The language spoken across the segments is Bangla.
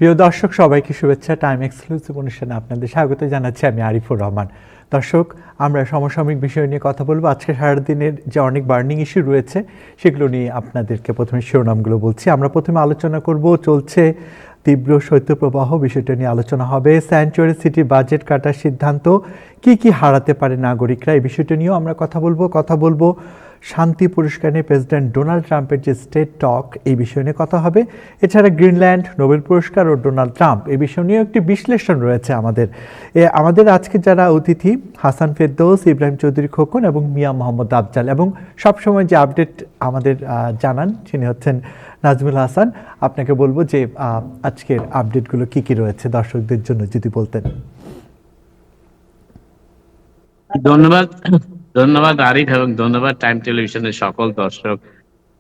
প্রিয় দর্শক সবাইকে শুভেচ্ছা। টাইম এক্সক্লুসিভ অনুষ্ঠানে আপনাদের স্বাগত জানাচ্ছি আমি আরিফুর রহমান। দর্শক, আমরা সমসাময়িক বিষয় নিয়ে কথা বলবো। আজকে সারাদিনের যে অনেক বার্নিং ইস্যু রয়েছে সেগুলো নিয়ে আপনাদেরকে প্রথমে শিরোনামগুলো বলছি। আমরা প্রথমে আলোচনা করব চলছে তীব্র শৈত্যপ্রবাহ, বিষয়টা নিয়ে আলোচনা হবে। স্যাংচুয়ারি সিটি বাজেট কাটার সিদ্ধান্ত কি হারাতে পারে নাগরিকরা, এই বিষয়টা নিয়েও আমরা কথা বলবো। শান্তি পুরস্কার নিয়ে প্রেসিডেন্ট ডোনাল্ড ট্রাম্পের যে স্টেট টক, এই বিষয় নিয়ে কথা হবে। এছাড়া গ্রিনল্যান্ড, নোবেল পুরস্কার ও ডোনাল্ড ট্রাম্প, এই বিষয় নিয়েও একটি বিশ্লেষণ রয়েছে আমাদের আজকে যারা অতিথি হাসান ফেরদৌস, ইব্রাহিম চৌধুরী খোকন এবং মিয়া মোহাম্মদ আফজাল, এবং সবসময় যে আপডেট আমাদের জানান তিনি হচ্ছেন নাজমুল হাসান। আপনাকে বলবো যে আজকের আপডেটগুলো কি রয়েছে দর্শকদের জন্য যদি বলতেন। ধন্যবাদ ধন্যবাদ আরিফ, এবং ধন্যবাদ টাইম টেলিভিশনের সকল দর্শক,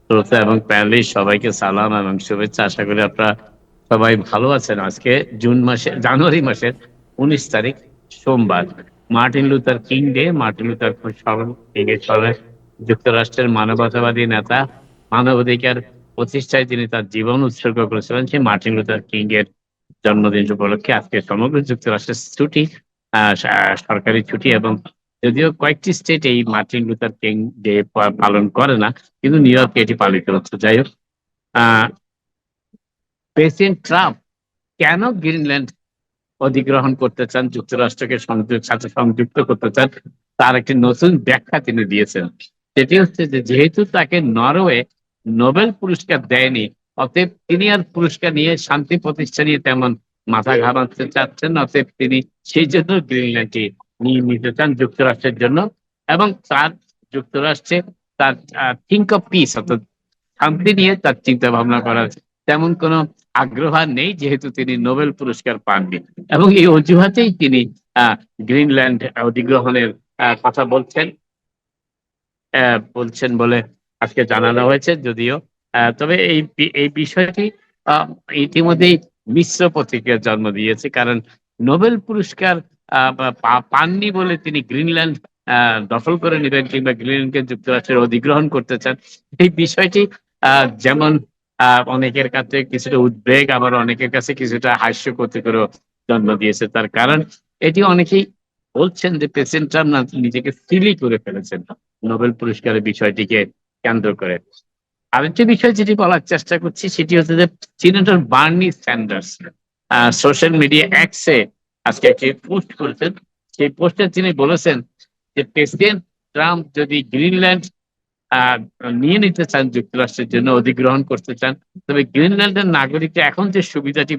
শ্রোতা এবং প্যানেলিস্ট সবাইকে সালাম এবং শুভেচ্ছা। আশা করি আপনারা সবাই ভালো আছেন। আজকে জানুয়ারি মাসের 19 তারিখ সোমবার, Martin Luther king day. Martin Luther স্মরণে যুক্তরাষ্ট্রের মানবতাবাদী নেতা, মানবাধিকার প্রতিষ্ঠায় তিনি তার জীবন উৎসর্গ করেছিলেন, সেই মার্টিন লুথার কিং এর জন্মদিন উপলক্ষে আজকে সমগ্র যুক্তরাষ্ট্রের ছুটি, সরকারি ছুটি। এবং যদিও কয়েকটি স্টেট এই মার্টিন লুথার কিং ডে পালন করে না, কিন্তু নিউ ইয়র্কে এটি পালিত হচ্ছে। যাই হোক, প্রেসিডেন্ট ট্রাম্প কেন গ্রিনল্যান্ড অধিগ্রহণ করতে চান, যুক্তরাষ্ট্রকে সাথে সংযুক্ত করতে চান, তার একটি নতুন ব্যাখ্যা তিনি দিয়েছেন। সেটি হচ্ছে যে যেহেতু তাকে নরওয়ে নোবেল পুরস্কার দেয়নি, অতএব তিনি আর পুরস্কার নিয়ে শান্তি প্রতিষ্ঠা নিয়ে তেমন মাথা ঘামাতে চাচ্ছেন। অতএব তিনি সেই জন্য গ্রিনল্যান্ডটি নিয়ে নিতে চান যুক্তরাষ্ট্রের জন্য। এবং তার যুক্তরাষ্ট্রে তার থিঙ্ক অফ পিস, অর্থাৎ শান্তি নিয়ে তার চিন্তা ভাবনা করার তেমন কোনো আগ্রহ নেই, যেহেতু তিনি নোবেল পুরস্কার পাননি। এবং এই অজুহাতেই তিনি গ্রিনল্যান্ড অধিগ্রহণের কথা বলছেন বলে আজকে জানানো হয়েছে। যদিও তবে এই বিষয়টি ইতিমধ্যেই মিশ্র প্রতিক্রিয়ার জন্ম দিয়েছে, কারণ নোবেল পুরস্কার পাননি বলে তিনি গ্রিনল্যান্ড দখল করে নেবেন কিংবা গ্রিনল্যান্ডকে যুক্তরাষ্ট্রের অধিগ্রহণ করতে চান, এই বিষয়টি যেমন অনেকের কাছে কিছুটা উদ্বেগ, আবার অনেকের কাছে কিছুটা হাস্যকর জন্ম দিয়েছে। তার কারণ এটি অনেকেই বলছেন যে প্রেসিডেন্ট ট্রাম্প নিজেকে সিলি করে ফেলেছেন নোবেল পুরস্কারের বিষয়টিকে কেন্দ্র করে। আরেকটি বিষয় যেটি বলার চেষ্টা করছি সেটি হচ্ছে যে senator Bernie Sanders social media এক্সে আজকে একটি পোস্ট করেছেন। সেই পোস্টে তিনি বলেছেন যে প্রেসিডেন্ট ট্রাম্প যদি গ্রিনল্যান্ড নিয়ে নিতে চান, যুক্তরাষ্ট্রের জন্য অধিগ্রহণ করতে চান, তবে গ্রিনল্যান্ডের নাগরিকরা এখন যে সুবিধাটি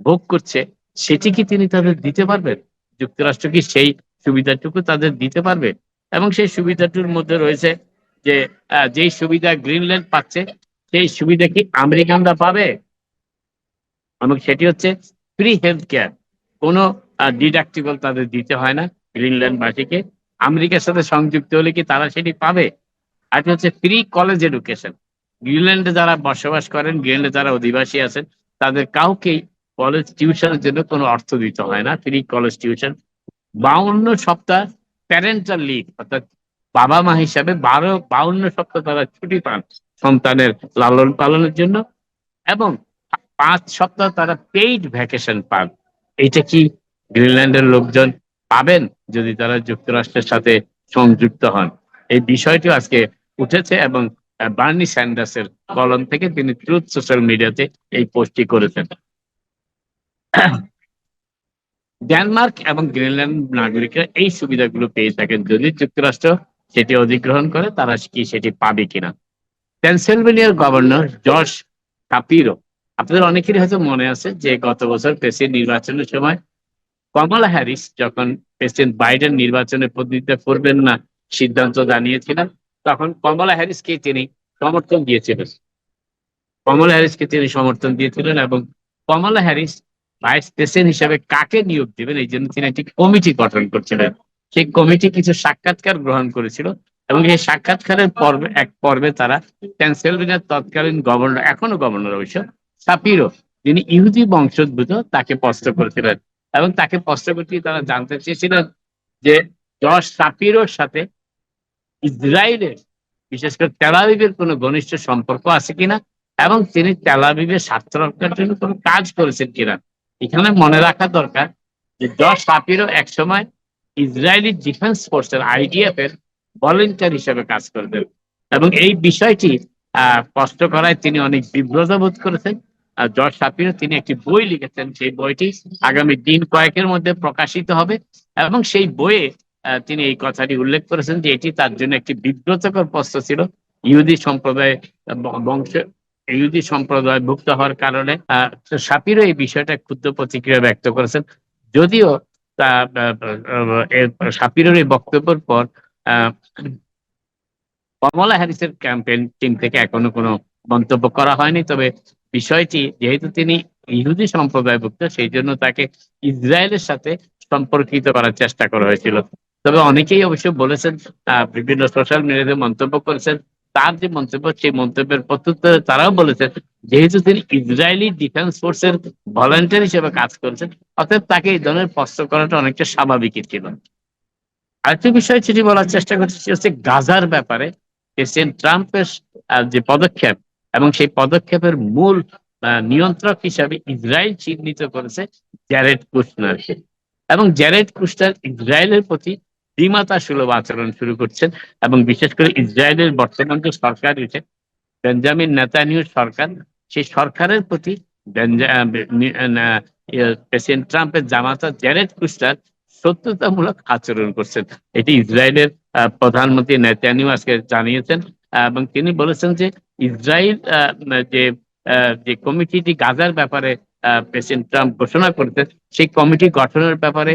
ভোগ করছে সেটি কি তিনি তাদের দিতে পারবেন? যুক্তরাষ্ট্র কি সেই সুবিধাটুকু তাদের দিতে পারবে? এবং সেই সুবিধাটির মধ্যে রয়েছে যে যেই সুবিধা গ্রিনল্যান্ড পাচ্ছে সেই সুবিধা কি আমেরিকানরা পাবে? এবং সেটি হচ্ছে ফ্রি হেলথ কেয়ার, কোনো ডিডাক্টিবল তাদের দিতে হয় না গ্রিনল্যান্ডবাসীকে। আমেরিকার সাথে সংযুক্ত হলে কি তারা সেটি পাবে? আর হচ্ছে ফ্রি কলেজ এডুকেশন। গ্রিনল্যান্ডে যারা বসবাস করেন, গ্রিনল্যান্ডে যারা অধিবাসী আছেন, তাদের কাউকেই কলেজ টিউশনের জন্য কোনো অর্থ দিতে হয় না, ফ্রি কলেজ টিউশন। 52 সপ্তাহ প্যারেন্টাল লিভ, অর্থাৎ বাবা মা হিসাবে 52 সপ্তাহ তারা ছুটি পান সন্তানের লালন পালনের জন্য, এবং 5 সপ্তাহ তারা পেইড ভ্যাকেশন পান। এটা কি গ্রিনল্যান্ডের লোকজন পাবেন যদি তারা যুক্তরাষ্ট্রের সাথে সংযুক্ত হন? এই বিষয়টি আজকে উঠেছে, এবং বার্নি স্যান্ডার্সের কলম থেকে তিনি ট্রুথ সোশ্যাল মিডিয়াতে এই পোস্টটি করেছেন। ডেনমার্ক এবং গ্রিনল্যান্ড নাগরিকরা এই সুবিধাগুলো পেয়ে থাকেন যদি যুক্তরাষ্ট্র সেটি অধিগ্রহণ করে, তারা কি সেটি পাবে কিনা। পেনসিলভেনিয়ার গভর্নর জর্জ শাপিরো, আপনাদের অনেকেরই হয়তো মনে আছে যে গত বছর প্রেসিডেন্ট নির্বাচনের সময় কমলা হ্যারিস যখন প্রেসিডেন্ট বাইডেন নির্বাচনে প্রতিদ্বন্দ্বিতা করবেন না সিদ্ধান্ত জানিয়েছিলেন, তখন কমলা হ্যারিসকে তিনি সমর্থন দিয়েছিলেন। এবং কমলা হ্যারিস ভাইস প্রেসিডেন্ট হিসেবে কাকে নিয়োগ দিবেন এই জন্য তিনি একটি কমিটি গঠন করছিলেন। সেই কমিটি কিছু সাক্ষাৎকার গ্রহণ করেছিল, এবং এই সাক্ষাৎকারের এক পর্বে তারা পেনসিলভেনিয়ার তৎকালীন গভর্নর, এখনো গভর্নর অবশ্য, শাপিরো, যিনি ইহুদি বংশোদ্ভূত, তাকে প্রশ্ন করেছিলেন। এবং তাকে প্রশ্ন করতে তারা জানতে চেয়েছিলেন যে জর্জ শাপিরোর সাথে ইসরায়েলের, বিশেষ করে তেল আবিবের কোনো ঘনিষ্ঠ সম্পর্ক আছে কিনা, এবং তিনি তেল আবিবের স্বার্থ রক্ষার জন্য কোনো কাজ করেছেন কিনা। এখানে মনে রাখা দরকার যে জর্জ শাপিরো একসময় ইসরায়েলি ডিফেন্স ফোর্সের আইডিএফ এর ভলেন্টিয়ার হিসেবে কাজ করতেন এবং এই বিষয়টি স্পষ্ট করায় তিনি অনেক বিব্রত বোধ করেছেন। জর্জ শাপিরো তিনি একটি বই লিখেছেন, সেই বইটি আগামী দিন কয়েকের মধ্যে প্রকাশিত হবে এবং সেই বইয়ে তিনি এই কথাটি উল্লেখ করেছেন যে এটি তার জন্য একটি বিব্রতকর প্রশ্ন ছিল। ইহুদি সম্প্রদায় বংশ ইহুদি সম্প্রদায় ভুক্ত হওয়ার কারণে শাপিরও এই বিষয়টা ক্ষুদ্র প্রতিক্রিয়া ব্যক্ত করেছেন। যদিও শাপিরোর এই বক্তব্যের পর কমলা হ্যারিসের ক্যাম্পেইন টিম থেকে এখনো কোনো মন্তব্য করা হয়নি। তবে বিষয়টি যেহেতু তিনি ইহুদি সম্প্রদায়ভুক্ত, সেই জন্য তাকে ইসরায়েলের সাথে সম্পর্কিত করার চেষ্টা করা হয়েছিল। তবে অনেকেই অবশ্য বলেছেন, বিভিন্ন সোশ্যাল মিডিয়াতে মন্তব্য করেছেন, তার যে মন্তব্য সেই মন্তব্যের প্রত্যুত্তরে তারাও বলেছেন যেহেতু তিনি ইসরায়েলি ডিফেন্স ফোর্সের ভলান্টিয়ার হিসেবে কাজ করছেন, অতএব তাকে এই ধরনের প্রশ্ন করাটা অনেকটা স্বাভাবিকই ছিল। আরেকটি বিষয় যেটি বলার চেষ্টা করছি সেটি হচ্ছে গাজার ব্যাপারে প্রেসিডেন্ট ট্রাম্পের যে পদক্ষেপ এবং সেই পদক্ষেপের মূল নিয়ন্ত্রক হিসাবে ইসরায়েল চিহ্নিত করেছে জ্যারেড কুশনারকে এবং জ্যারেড কুশনার ইসরায়েলের প্রতি দ্বিমাত্রা সুলভ আচরণ শুরু করছেন এবং বিশেষ করে ইসরায়েলের বর্তমান যে সরকার রয়েছে বেঞ্জামিন নেতানিয়াহুর সরকার, সেই সরকারের প্রতি প্রেসিডেন্ট ট্রাম্পের জামাতা জ্যারেড কুশনার শত্রুতামূলক আচরণ করছেন। এটি ইসরায়েলের প্রধানমন্ত্রী নেতানিয়াহু আজকে জানিয়েছেন এবং তিনি বলেছেন যে ইসরায়েল যে যে কমিটিটি গাজার ব্যাপারে প্রেসিডেন্ট ট্রাম্প ঘোষণা করেছেন, সেই কমিটি গঠনের ব্যাপারে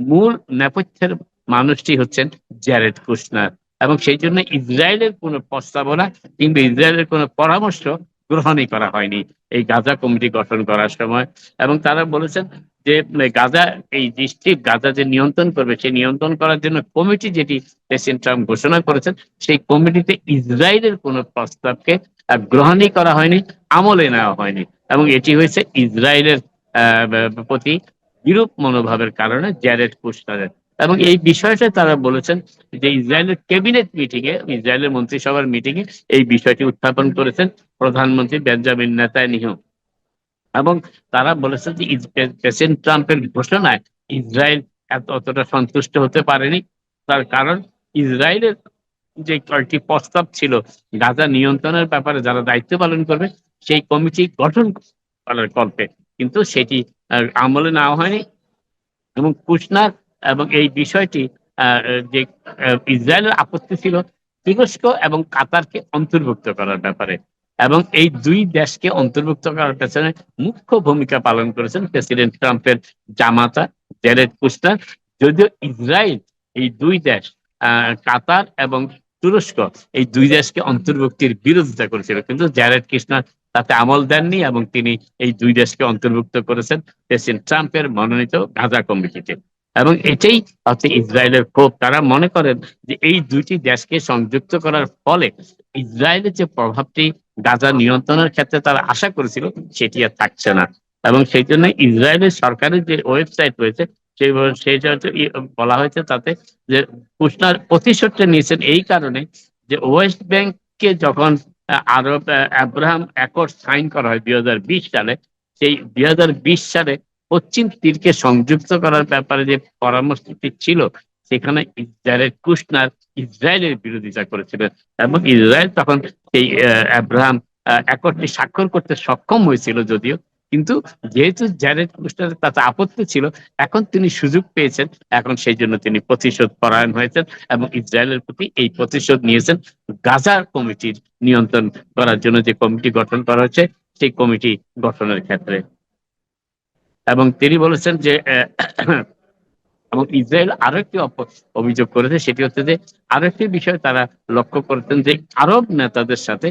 মূল নেপথ্যের মানুষটি হচ্ছেন জ্যারেড কুশনার এবং সেই জন্য ইসরায়েলের কোনো প্রস্তাবনা কিংবা ইসরায়েলের কোনো পরামর্শ গ্রহণই করা হয়নি এই গাজা কমিটি গঠন করার সময়। এবং তারা বলেছেন যে গাজা এই ডিস্ট্রিক্ট গাজা যে নিয়ন্ত্রণ করবে সেই নিয়ন্ত্রণ করার জন্য কমিটি যেটি প্রেসিডেন্ট ট্রাম্প ঘোষণা করেছেন, সেই কমিটিতে ইসরায়েলের কোনো প্রস্তাবকে গ্রহণই করা হয়নি, আমলে নেওয়া হয়নি এবং এটি হয়েছে ইসরায়েলের প্রতি বিরূপ মনোভাবের কারণে জ্যারেড কুশনারের। এবং এই বিষয়টা তারা বলেছেন যে ইসরায়েলের ক্যাবিনেট মিটিং এ, ইসরায়েলের মন্ত্রিসভার মিটিং এ এই বিষয়টি উত্থাপন করেছেন প্রধানমন্ত্রী বেঞ্জামিন নেতানিয়াহু এবং তারা বলেছেন যে প্রেসিডেন্ট ট্রাম্পের ঘোষণায় ইসরায়েল অতটা সন্তুষ্ট হতে পারেনি। তার কারণ ইসরায়েলের যে কয়েকটি প্রস্তাব ছিল গাজা নিয়ন্ত্রণের ব্যাপারে যারা দায়িত্ব পালন করবে সেই কমিটি গঠন করার কল্পে, কিন্তু সেটি আমলে নেওয়া হয়নি এবং কুশনার এবং এই বিষয়টি যে ইসরায়েলের আপত্তি ছিল তুরস্ক এবং কাতারকে অন্তর্ভুক্ত করার ব্যাপারে এবং এই দুই দেশকে অন্তর্ভুক্ত করার পেছনে মুখ্য ভূমিকা পালন করেছেন প্রেসিডেন্ট ট্রাম্পের জামাতা জ্যারেড কুশনার। যদিও ইসরায়েল এই দুই দেশ কাতার এবং তুরস্ক এই দুই দেশকে অন্তর্ভুক্তির বিরোধিতা করেছিল, কিন্তু জ্যারেড কুশনার তাতে আমল দেননি এবং তিনি এই দুই দেশকে অন্তর্ভুক্ত করেছেন প্রেসিডেন্ট ট্রাম্পের মনোনীত গাজা কমিটিতে। এবং এটাই হচ্ছে ইসরায়েলের ক্ষোভ। তারা মনে করেন যে এই দুইটি দেশকে সংযুক্ত করার ফলে ইসরায়েলের যে প্রভাবটি গাজা নিয়ন্ত্রণের ক্ষেত্রে তারা আশা করেছিল সেটি আর থাকছে না এবং সেই জন্য ইসরায়েলের সরকারের যে ওয়েবসাইট রয়েছে সেইটা বলা হয়েছে তাতে যে কুশনার প্রতিশোধটা নিয়েছেন এই কারণে যে ওয়েস্ট ব্যাংককে যখন আরব আব্রাহাম অ্যাকর্ড সাইন করা হয় 2020 সালে, সেই 2020 সালে পশ্চিম তীরকে সংযুক্ত করার ব্যাপারে যে পরামর্শটি ছিল সেখানে জ্যারেড কুশনার ইসরায়েলের বিরোধিতা করেছিলেন এবং ইসরায়েল তখন সেই আব্রাহাম অ্যাকর্ডটি স্বাক্ষর করতে সক্ষম হয়েছিল যদিও, কিন্তু যেহেতু জ্যারেড কুশনারের তাতে আপত্তি ছিল, এখন তিনি সুযোগ পেয়েছেন, এখন সেই জন্য তিনি প্রতিশোধ পরায়ণ হয়েছেন এবং ইসরায়েলের প্রতি এই প্রতিশোধ নিয়েছেন গাজা কমিটির নিয়ন্ত্রণ করার জন্য যে কমিটি গঠন করা হয়েছে সেই কমিটি গঠনের ক্ষেত্রে। এবং তিনি বলেছেন যে এবং ইসরায়েল আরো একটি অভিযোগ করেছে, সেটি হচ্ছে যে আরো একটি বিষয় তারা লক্ষ্য করেছেন যে আরব নেতাদের সাথে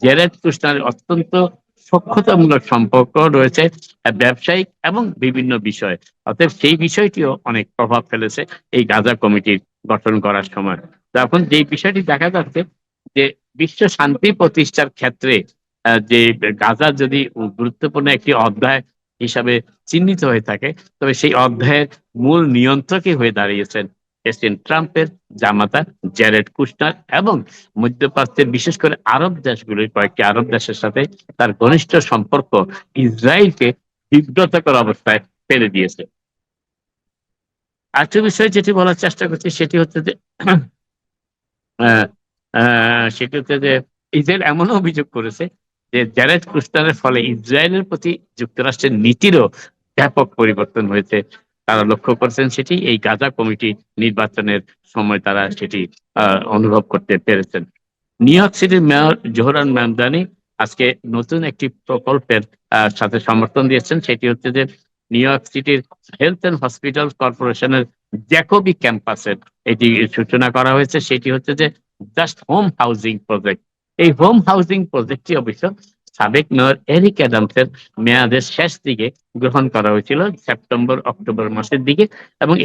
জ্যারেড কুশনারের অত্যন্ত সখ্যতামূলক সম্পর্ক রয়েছে ব্যবসায়িক এবং বিভিন্ন বিষয়ে, অতএব সেই বিষয়টিও অনেক প্রভাব ফেলেছে এই গাজা কমিটির গঠন করার সময়। তখন যে বিষয়টি দেখা যাচ্ছে যে বিশ্ব শান্তি প্রতিষ্ঠার ক্ষেত্রে যে গাজা যদি গুরুত্বপূর্ণ একটি অধ্যায় হিসাবে চিহ্নিত হয়ে থাকে, তবে সেই অধ্যায়ের মূল নিয়ন্ত্রকই হয়ে দাঁড়িয়েছেন প্রেসিডেন্ট ট্রাম্পের জামাতা জ্যারেড কুশনার এবং মধ্যপ্রাচ্যের বিশেষ করে আরব দেশগুলির কয়েকটি আরব দেশের সাথে তার ঘনিষ্ঠ সম্পর্ক ইসরায়েলকে বিব্রতকর অবস্থায় ফেলে দিয়েছে। আরেকটা বিষয় যেটি বলার চেষ্টা করছি সেটি হচ্ছে যে আহ, সেটি হচ্ছে যে ইসরায়েল এমনও অভিযোগ করেছে যে জ্যারেড কুশনারের ফলে ইসরায়েলের প্রতি যুক্তরাষ্ট্রের নীতিরও ব্যাপক পরিবর্তন হয়েছে। তারা লক্ষ্য করছেন সেটি এই গাজা কমিটি নির্বাচনের সময় তারা সেটি অনুভব করতে পেরেছেন। নিউ ইয়র্ক সিটির মেয়র জোহরান মামদানি আজকে নতুন একটি প্রকল্পের সাথে সমর্থন দিয়েছেন। সেটি হচ্ছে যে নিউ ইয়র্ক সিটির হেলথ অ্যান্ড হসপিটাল কর্পোরেশনের জ্যাকবি ক্যাম্পাসের এটি সূচনা করা হয়েছে। সেটি হচ্ছে যে জাস্ট হোম হাউজিং প্রজেক্ট। এই হোম হাউজিং প্রজেক্টটি অবশ্য সাবেক মেয়র এরিক অ্যাডামসের মেয়াদের শেষ দিকে গ্রহণ করা হয়েছিল, সেপ্টেম্বর অক্টোবর মাসের দিকে। এবং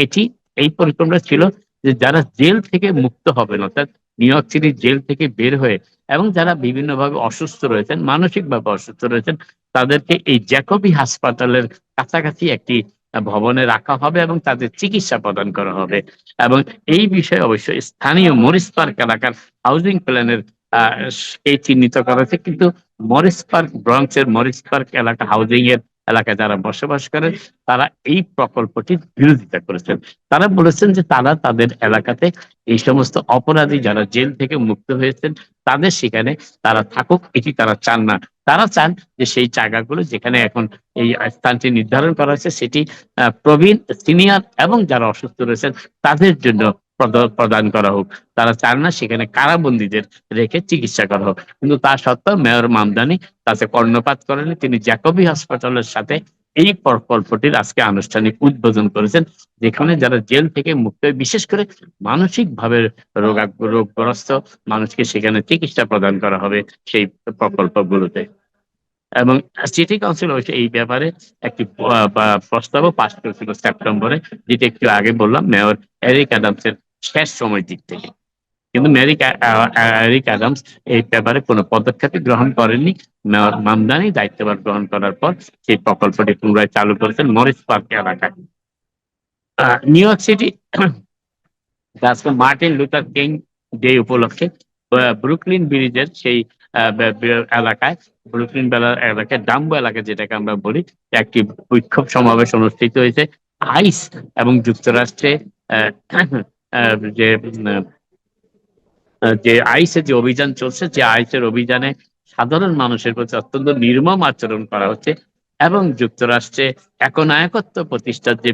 এই পরিকল্পনা ছিল যে যারা জেল থেকে মুক্ত হবেন, অর্থাৎ নিউ ইয়র্ক সিটি জেল থেকে বের হয়ে এবং যারা বিভিন্নভাবে অসুস্থ রয়েছেন, মানসিকভাবে অসুস্থ রয়েছেন, তাদেরকে এই জ্যাকবি হাসপাতালের কাছাকাছি একটি ভবনে রাখা হবে এবং তাদের চিকিৎসা প্রদান করা হবে। এবং এই বিষয়ে অবশ্যই স্থানীয় মরিস পার্ক এলাকার হাউজিং প্ল্যানের এই চিহ্নিত করা হয়েছে, কিন্তু মরিস পার্ক, ব্রঙ্কসের মরিস পার্ক এলাকা হাউজিং এর এলাকায় যারা বসবাস করেন তারা এই প্রকল্পটির বিরোধিতা করেছেন। তারা বলেছেন যে তারা তাদের এলাকাতে এই সমস্ত অপরাধী যারা জেল থেকে মুক্ত হয়েছেন তাদের সেখানে তারা থাকুক, এটি তারা চান না। তারা চান যে সেই জায়গাগুলো যেখানে এখন এই স্থানটি নির্ধারণ করা হয়েছে সেটি প্রবীণ, সিনিয়র এবং যারা অসুস্থ রয়েছেন তাদের জন্য প্রদান করা হোক। তারা চান না সেখানে কারাবন্দীদের রেখে চিকিৎসা করা হোক। কিন্তু তা সত্ত্বেও মেয়র মামদানি তাতে কর্ণপাত করেনি। তিনি জ্যাকবি হাসপাতালের সাথে এই প্রকল্পটির আজকে আনুষ্ঠানিক উদ্বোধন করেছেন, যেখানে যারা জেল থেকে মুক্ত হয়ে বিশেষ করে মানসিকভাবে রোগগ্রস্ত মানুষকে সেখানে চিকিৎসা প্রদান করা হবে সেই প্রকল্পগুলোতে। এবং সিটি কাউন্সিল অবশ্য এই ব্যাপারে একটি প্রস্তাবও পাস করেছিল সেপ্টেম্বরে, যেটা একটু আগে বললাম মেয়র এরিক অ্যাডামসের শেষ সময়ের দিক থেকে। কিন্তু এরিক অ্যাডামস এই ব্যাপারে কোনো পদক্ষেপ গ্রহণ করেননি। মেয়র মামদানি দায়িত্বভার গ্রহণ করার পর সেই প্রকল্পটি পুনরায় চালু করেছেন মরিস পার্ক এলাকায়। নিউ ইয়র্ক সিটি আজকে মার্টিন লুথার কিং ডে উপলক্ষে ব্রুকলিন ব্রিজের সেই এলাকায়, ব্রুকলিন এলাকায় ডাম্বো এলাকায় যেটাকে আমরা বলি, একটি বিক্ষোভ সমাবেশ অনুষ্ঠিত হয়েছে। আইস এবং যুক্তরাষ্ট্রে যে যে আইসের যে অভিযান চলছে, যে আইসের অভিযানে সাধারণ মানুষের প্রতি অত্যন্ত নির্মম আচরণ করা হচ্ছে এবং যুক্তরাষ্ট্রে একনায়কত্ব প্রতিষ্ঠার যে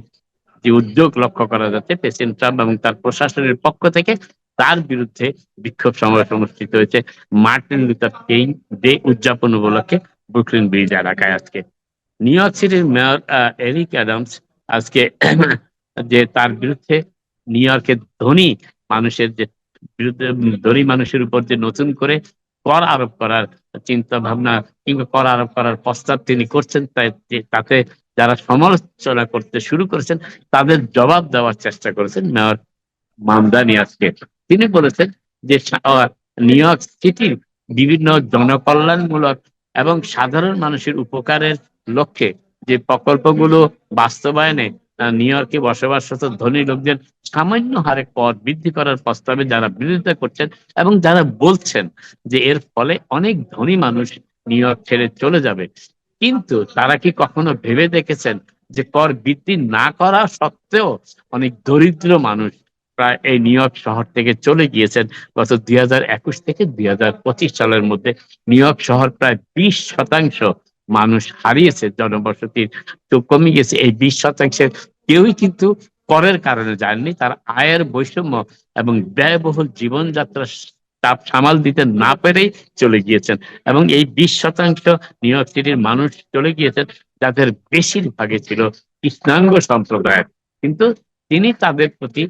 যে উদ্যোগ লক্ষ্য করা যাচ্ছে প্রেসিডেন্ট ট্রাম্প এবং তার প্রশাসনের পক্ষ থেকে, তার বিরুদ্ধে বিক্ষোভ সমাবেশ অনুষ্ঠিত হয়েছে মার্টিন লুথার কিং ডে উদযাপন উপলক্ষে ব্রুকলিন ব্রিজ এলাকায়। আজকে নিউ ইয়র্ক সিটির মেয়র এরিক অ্যাডামস আজকে যে তার বিরুদ্ধে নিউ ইয়র্কের ধনী মানুষের যে বিরুদ্ধে, ধনী মানুষের উপর যে নতুন করে কর আরোপ করার চিন্তা ভাবনা কিংবা কর আরোপ করার প্রস্তাব তিনি করছেন, তাতে যারা সমালোচনা করতে শুরু করেছেন তাদের জবাব দেওয়ার চেষ্টা করেছেন মেয়র মামদানি আজকে। তিনি বলেছেন যে নিউ ইয়র্ক সিটির বিভিন্ন জনকল্যাণমূলক এবং সাধারণ মানুষের উপকারের লক্ষ্যে যে প্রকল্পগুলো বাস্তবায়নে নিউ ইয়র্কে বসবাসরত ধনী লোকদের সামান্য হারে কর বৃদ্ধি করার প্রস্তাবে যারা বিরোধিতা করছেন এবং যারা বলছেন যে এর ফলে অনেক ধনী মানুষ নিউ ইয়র্ক ছেড়ে চলে যাবে, কিন্তু তারা কি কখনো ভেবে দেখেছেন যে কর বৃদ্ধি না করা সত্ত্বেও অনেক দরিদ্র মানুষ প্রায় এই নিউ ইয়র্ক শহর থেকে চলে গিয়েছেন। গত 2021 থেকে 2025 সালের মধ্যে নিউ ইয়র্ক শহর প্রায় 20% মানুষ হারিয়েছে, জনবসতির তো কমে গেছে। এই 20%-এর কেউই কিন্তু করের কারণে যায়নি, তার আয়ের বৈষম্য এবং ব্যয়বহুল জীবনযাত্রা চাপ সামাল দিতে না পেরেই চলে গিয়েছেন। এবং এই 20% নিউ ইয়র্ক সিটির মানুষ চলে গিয়েছেন যাদের বেশিরভাগই ছিল কৃষ্ণাঙ্গ সম্প্রদায়ের। কিন্তু তিনি তাদের প্রতি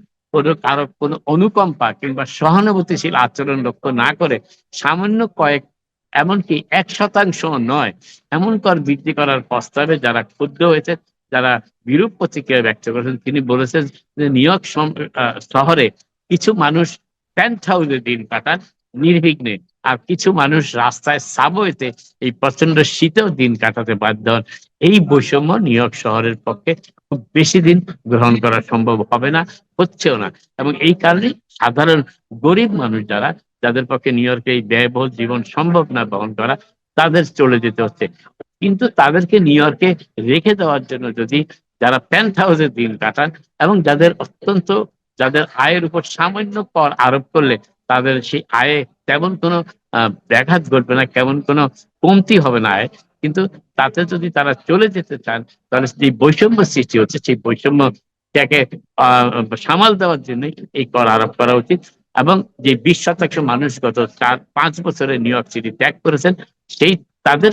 কোনো অনুকম্পা কিংবা সহানুভূতিশীল আচরণ লক্ষ্য না করে সামান্য কয়েক, এমনকি 1% নয়, এমন কর বৃদ্ধি করার প্রস্তাবে যারা ক্ষুব্ধ হয়েছে, যারা বিরূপ প্রতিক্রিয়া ব্যক্ত করেছেন, তিনি বলেছেন যে নিউ ইয়র্ক শহরে কিছু মানুষ পেন্ট হাউসে দিন কাটান, নির্বিঘ্নে। আর কিছু মানুষ রাস্তায় সাবওয়েতে এই প্রচন্ড শীতেও দিন কাটাতে বাধ্য হন। এই বৈষম্য নিউ ইয়র্ক শহরের পক্ষে খুব বেশি দিন গ্রহণ করা সম্ভব হবে না, হচ্ছেও না। এবং এই কারণেই সাধারণ গরিব মানুষ যাদের পক্ষে নিউ ইয়র্কে এই ব্যয়বহুল জীবন সম্ভব না বহন করা, তাদের চলে যেতে হচ্ছে। কিন্তু তাদেরকে নিউ ইয়র্কে রেখে দেওয়ার জন্য যদি যারা পেন্ট হাউসে দিন কাটান এবং যাদের আয়ের উপর সামান্য কর আরোপ করলে তাদের সেই আয়ে তেমন কোনো ব্যাঘাত ঘটবে না, কেমন কোনো কমতি হবে না আয়, কিন্তু তাতে যদি তারা চলে যেতে চান তাহলে যে বৈষম্য সৃষ্টি হচ্ছে সেই বৈষম্যটাকে সামাল দেওয়ার জন্য এই কর আরোপ করা উচিত। এবং যে 20% মানুষ গত 4-5 বছরে নিউ ইয়র্ক সিটি ত্যাগ করেছেন, সেই তাদের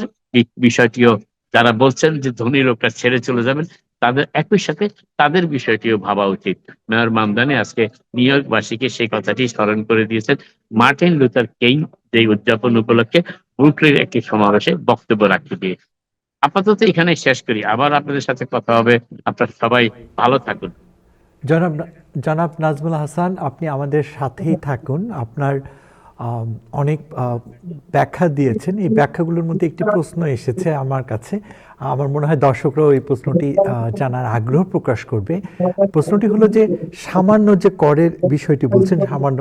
বিষয়টিও, যারা বলছেন যে ধনী লোকরা ছেড়ে চলে যাবেন, তাদের একই সাথে তাদের বিষয়টিও ভাবা উচিত। মেয়র মামদানি আজকে নিউ ইয়র্কবাসীকে সেই কথাটি স্মরণ করে দিয়েছেন মার্টিন লুথার কিং যে উদযাপন উপলক্ষে ব্রুকলিনের একটি সমাবেশে বক্তব্য রাখতে গিয়ে। আপাতত এখানে শেষ করি, আবার আপনাদের সাথে কথা হবে। আপনারা সবাই ভালো থাকুন। জনাব জনাব নাজমুল হাসান, আপনি আমাদের সাথেই থাকুন। আপনার অনেক ব্যাখ্যা দিয়েছেন। এই ব্যাখ্যাগুলোর মধ্যে একটি প্রশ্ন এসেছে আমার কাছে। আমার মনে হয় দর্শকরাও এই প্রশ্নটি জানার আগ্রহ প্রকাশ করবে। প্রশ্নটি হলো যে সামান্য যে করের বিষয়টি বলছেন, সামান্য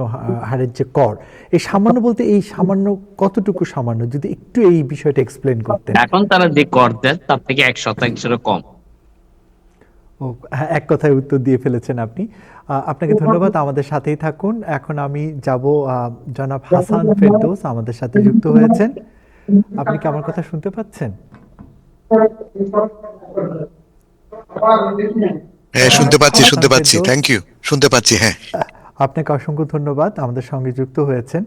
হারের যে কর, এই সামান্য বলতে এই সামান্য কতটুকু সামান্য, যদি একটু এই বিষয়টা এক্সপ্লেন করতেন। এখন তারা যে কর দেন তার থেকে 1%-এরও কম। ও হ্যাঁ, এক কথায় উত্তর দিয়ে ফেলেছেন আপনি। আপনাকে ধন্যবাদ, আমাদের সাথেই থাকুন। এখন আমি যাব জনাব হাসান ফেরদৌস আমাদের সাথে যুক্ত হয়েছেন। আপনি কি আমার কথা শুনতে পাচ্ছেন? হ্যাঁ, শুনতে পাচ্ছি। থ্যাংক ইউ, শুনতে পাচ্ছি। হ্যাঁ, আপনাকে অসংখ্য ধন্যবাদ আমাদের সঙ্গে যুক্ত হয়েছেন।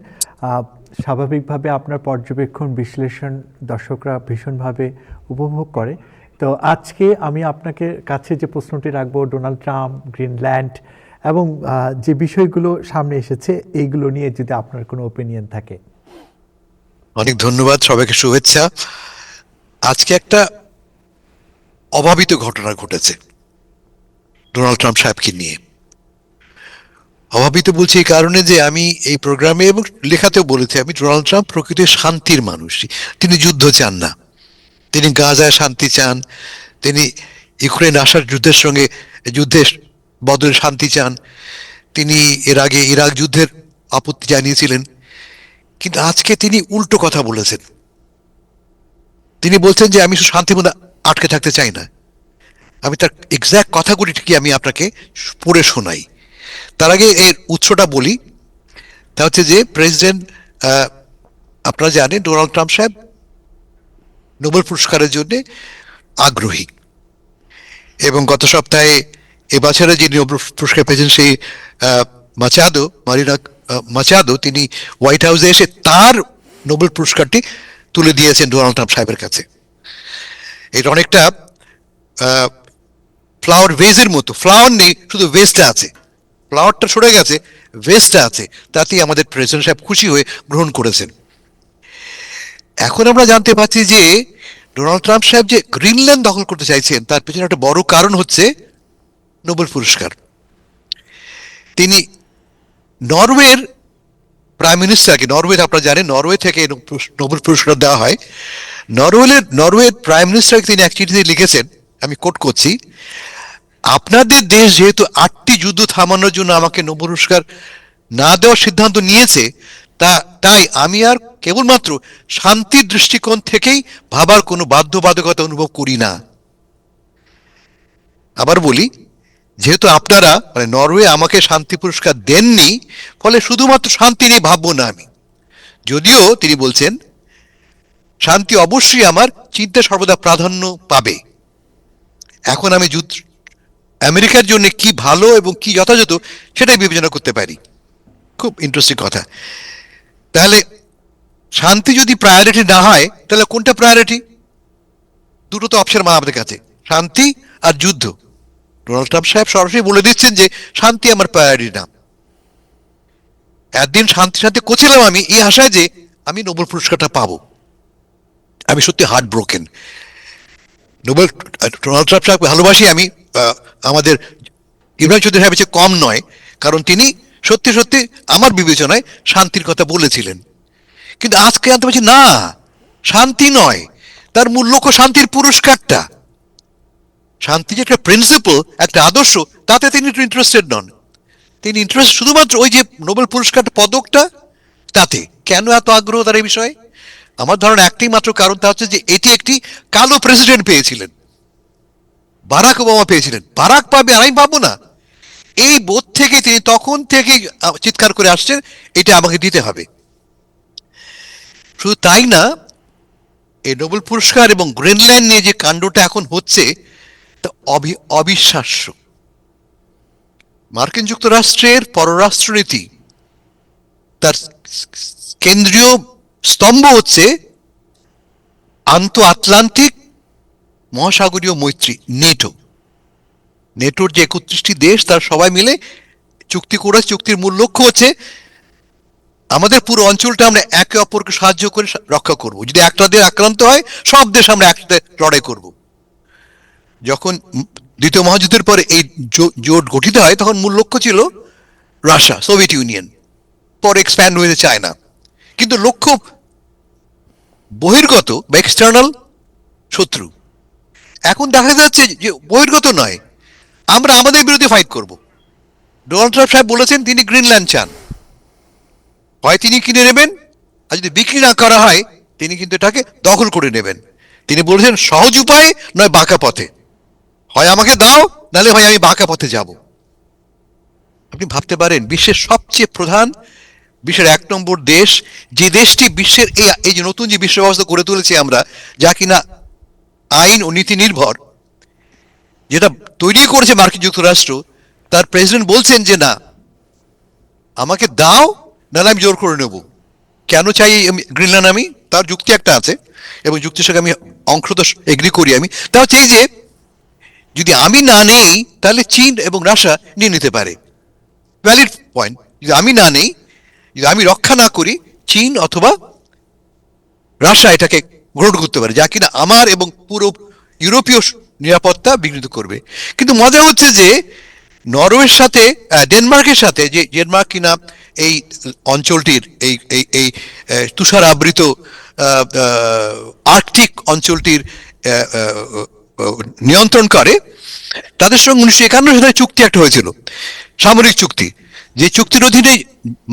স্বাভাবিকভাবে আপনার পর্যবেক্ষণ বিশ্লেষণ দর্শকরা ভীষণভাবে উপভোগ করে। তো আজকে আমি আপনাকে কাছে যে প্রশ্নটি রাখবো, ডোনাল্ড ট্রাম্প, গ্রিনল্যান্ড এবং যে বিষয়গুলো সামনে এসেছে, এইগুলো নিয়ে যদি আপনার কোনো ওপিনিয়ন থাকে। অনেক ধন্যবাদ, সবাইকে শুভেচ্ছা। আজকে একটা অভাবিত ঘটনা ঘটেছে ডোনাল্ড ট্রাম্প সাহেবকে নিয়ে। অভাবিত বলছি এই কারণে যে আমি এই প্রোগ্রামে এবং লেখাতেও বলেছি, আমি ডোনাল্ড ট্রাম্প প্রকৃত শান্তির মানুষ। তিনি যুদ্ধ চান না, তিনি গাজায় শান্তি চান, তিনি ইউক্রেন রাশিয়ার যুদ্ধের বদলে শান্তি চান। তিনি এর আগে ইরাক যুদ্ধের আপত্তি জানিয়েছিলেন, কিন্তু আজকে তিনি উল্টো কথা বলেছেন। তিনি বলছেন যে আমি শুধু শান্তির মধ্যে আটকে থাকতে চাই না। আমি তার এক্সাক্ট কথাগুলি ঠিকই আমি আপনাকে পড়ে শোনাই। তার আগে এর উৎসটা বলি। তা হচ্ছে যে প্রেসিডেন্ট, আপনারা জানেন ডোনাল্ড ট্রাম্প সাহেব নোবেল পুরস্কারের জন্য আগ্রহী, এবং গত সপ্তাহে এবছরে যে নোবেল পুরস্কার পেয়েছেন সেই মারিনা মাচাদো, তিনি হোয়াইট হাউসে এসে তার নোবেল পুরস্কারটি তুলে দিয়েছেন ডোনাল্ড ট্রাম্প সাহেবের কাছে। এটা অনেকটা ফ্লাওয়ার ভেজের মতো, ফ্লাওয়ার নেই, শুধু ভেজটা আছে, ফ্লাওয়ারটা সরে গেছে, ভেজটা আছে, তাতেই আমাদের প্রেসিডেন্ট সাহেব খুশি হয়ে গ্রহণ করেছেন। এখন আমরা জানতে পারছি যে ডোনাল্ড ট্রাম্প সাহেব যে গ্রিনল্যান্ড দখল করতে চাইছেন, তার পেছনে একটা বড় কারণ হচ্ছে নোবেল পুরস্কার। তিনি নরওয়ের প্রাইম মিনিস্টারকে, নরওয়ে আপনারা জানেন নরওয়ে থেকে নোবেল পুরস্কার দেওয়া হয়, নরওয়ের প্রাইম মিনিস্টারকে তিনি এক চিঠিতে লিখেছেন, আমি কোট করছি, আপনাদের দেশ যেহেতু 8টি যুদ্ধ থামানোর জন্য আমাকে নোবেল পুরস্কার না দেওয়ার সিদ্ধান্ত নিয়েছে, তাই আমি আর কেবলমাত্র শান্তির দৃষ্টিকোণ থেকেই ভাবার কোনো বাধ্যবাধকতা অনুভব করি না। আবার বলি, যেহেতু আপনারা মানে নরওয়ে আমাকে শান্তি পুরস্কার দেননি, ফলে শুধুমাত্র শান্তি নিয়ে ভাববো না আমি। যদিও তিনি বলছেন শান্তি অবশ্যই আমার চিন্তা সর্বদা প্রাধান্য পাবে। এখন আমি আমেরিকার জন্য কি ভালো এবং কি যথাযথ সেটাই বিবেচনা করতে পারি। খুব ইন্টারেস্টিং কথা। তাহলে শান্তি যদি প্রায়োরিটি না হয়, তাহলে কোনটা প্রায়োরিটি? দুটো তো অপশন আমাদের কাছে, শান্তি আর যুদ্ধ। ডোনাল্ড ট্রাম্প সাহেব সরাসরি বলে দিচ্ছেন যে শান্তি আমার প্রায়োরিটি না। একদিন শান্তি করছিলাম আমি এই আশায় যে আমি নোবেল পুরস্কারটা পাবো। আমি সত্যি হার্ট ব্রোকেন। ডোনাল্ড ট্রাম্প সাহেব ভালোবাসি আমি, আমাদের ইব্রাহিম চৌধুরী সাহেব কম নয়, কারণ তিনি সত্যি সত্যি আমার বিবেচনায় শান্তির কথা বলেছিলেন। কিন্তু আজকে জানতে পারছি না, শান্তি নয়, তার মূল লক্ষ্য শান্তির পুরস্কারটা। শান্তি যে একটা প্রিন্সিপাল, একটা আদর্শ, তাতে তিনি ইন্টারেস্টেড নন। তিনি ইন্টারেস্ট শুধুমাত্র ওই যে নোবেল পুরস্কার পদকটা, তাতে। কেন এত আগ্রহ তার এই বিষয়ে? আমার ধারণা একটাই মাত্র কারণ, তা হচ্ছে যে এটি একটি কালো প্রেসিডেন্ট পেয়েছিলেন, বারাক ওবামা পেয়েছিলেন, বারাক পাবে আর আমি পাবো না, এই বোধ থেকে তিনি তখন থেকে চিৎকার করে আসছেন এটা আমাকে দিতে হবে। শুধু তাই না, এই নোবেল পুরস্কার এবং গ্রিনল্যান্ড নিয়ে যে কাণ্ডটা এখন হচ্ছে তা অবিশ্বাস্য। মার্কিন যুক্তরাষ্ট্রের পররাষ্ট্রনীতি তার কেন্দ্রীয় স্তম্ভ হচ্ছে আন্তঃআটলান্টিক মহাসাগরীয় মৈত্রী, নেটো। নেটোর যে 31টি দেশ, তার সবাই মিলে চুক্তি করে, চুক্তির মূল লক্ষ্য হচ্ছে আমাদের পুরো অঞ্চলটা আমরা একে অপরকে সাহায্য করে রক্ষা করব। যদি একটা দেশ আক্রান্ত হয়, সব দেশ আমরা একসাথে লড়াই করব। যখন দ্বিতীয় মহাযুদ্ধের পরে এই জোট গঠিত হয়, তখন মূল লক্ষ্য ছিল রাশিয়া, সোভিয়েত ইউনিয়ন, পরে এক্সপ্যান্ড হয়েছে চায়না। কিন্তু লক্ষ্য বহির্গত বা এক্সটার্নাল শত্রু। এখন দেখা যাচ্ছে যে বহির্গত নয়, আমরা আমাদের বিরুদ্ধে ফাইট করব। ডোনাল্ড ট্রাম্প সাহেব বলেছেন তিনি গ্রিনল্যান্ড চান, হয় তিনি কিনে নেবেন, আর যদি বিক্রি না করা হয় তিনি কিন্তু এটাকে দখল করে নেবেন। তিনি বলেছেন সহজ উপায় নয় বাঁকা পথে, হয় আমাকে দাও, নাহলে হয় আমি বাঁকা পথে যাব। আপনি ভাবতে পারেন, বিশ্বের সবচেয়ে প্রধান, বিশ্বের 1 নম্বর দেশ, যে দেশটি বিশ্বের এই যে নতুন যে বিশ্ব ব্যবস্থা গড়ে তুলেছি আমরা, যা কিনা আইন ও নীতি নির্ভর, যেটা তৈরি করেছে মার্কিন যুক্তরাষ্ট্র, তার প্রেসিডেন্ট বলছেন যে না, আমাকে দাও, নাহলে আমি জোর করে নেব। কেন চাই গ্রিনল্যান্ড আমি? তার যুক্তি একটা আছে, এবং যুক্তির সঙ্গে আমি অংশত এগ্রি করি। আমি তা হচ্ছে এই যে যদি আমি না নেই, তাহলে চীন এবং রাশিয়া নিয়ে নিতে পারে। Valid point. যদি আমি না নেই, যদি আমি রক্ষা না করি, চীন অথবা রাশিয়া এটাকে গ্রহণ করতে পারে, যা কিনা আমার এবং পুরো ইউরোপীয় নিরাপত্তা বিঘ্নিত করবে। কিন্তু মজা হচ্ছে যে নরওয়ের সাথে, ডেনমার্কের সাথে, যে ডেনমার্ক কিনা এই অঞ্চলটির এই এই এই তুষার আবৃত আর্কটিক অঞ্চলটির নিয়ন্ত্রণ করে, তাদের সঙ্গে 1951 সালে চুক্তি একটা হয়েছিল, সামরিক চুক্তি। যে চুক্তির অধীনে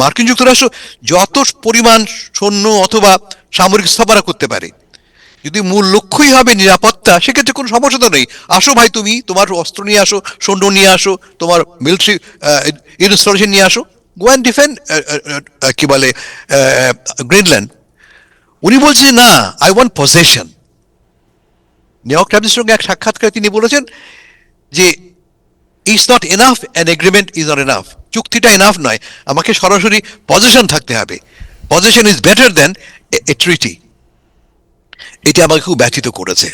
মার্কিন যুক্তরাষ্ট্র যত পরিমাণ সৈন্য অথবা সামরিক স্থাপনা করতে পারে, যদি মূল লক্ষ্যই হবে নিরাপত্তা, সেক্ষেত্রে কোনো সমস্যা তো নেই। আসো ভাই, তুমি তোমার অস্ত্র নিয়ে আসো, সৈন্য নিয়ে আসো, তোমার মিলিটারি ইনস্টলেশন নিয়ে আসো, গো অ্যান্ড ডিফেন্ড কি বলে গ্রিনল্যান্ড। উনি বলছেন না, I want possession. New York টাইমসের সঙ্গে এক সাক্ষাৎকারে তিনি বলেছেন যে it's not enough, an agreement is not enough. চুক্তিটা এনাফ নয়, আমাকে সরাসরি পজেশন থাকতে হবে। পজেশন ইজ বেটার দেন এ ট্রিটি। এটা আমাকে খুব ব্যথিত করেছে।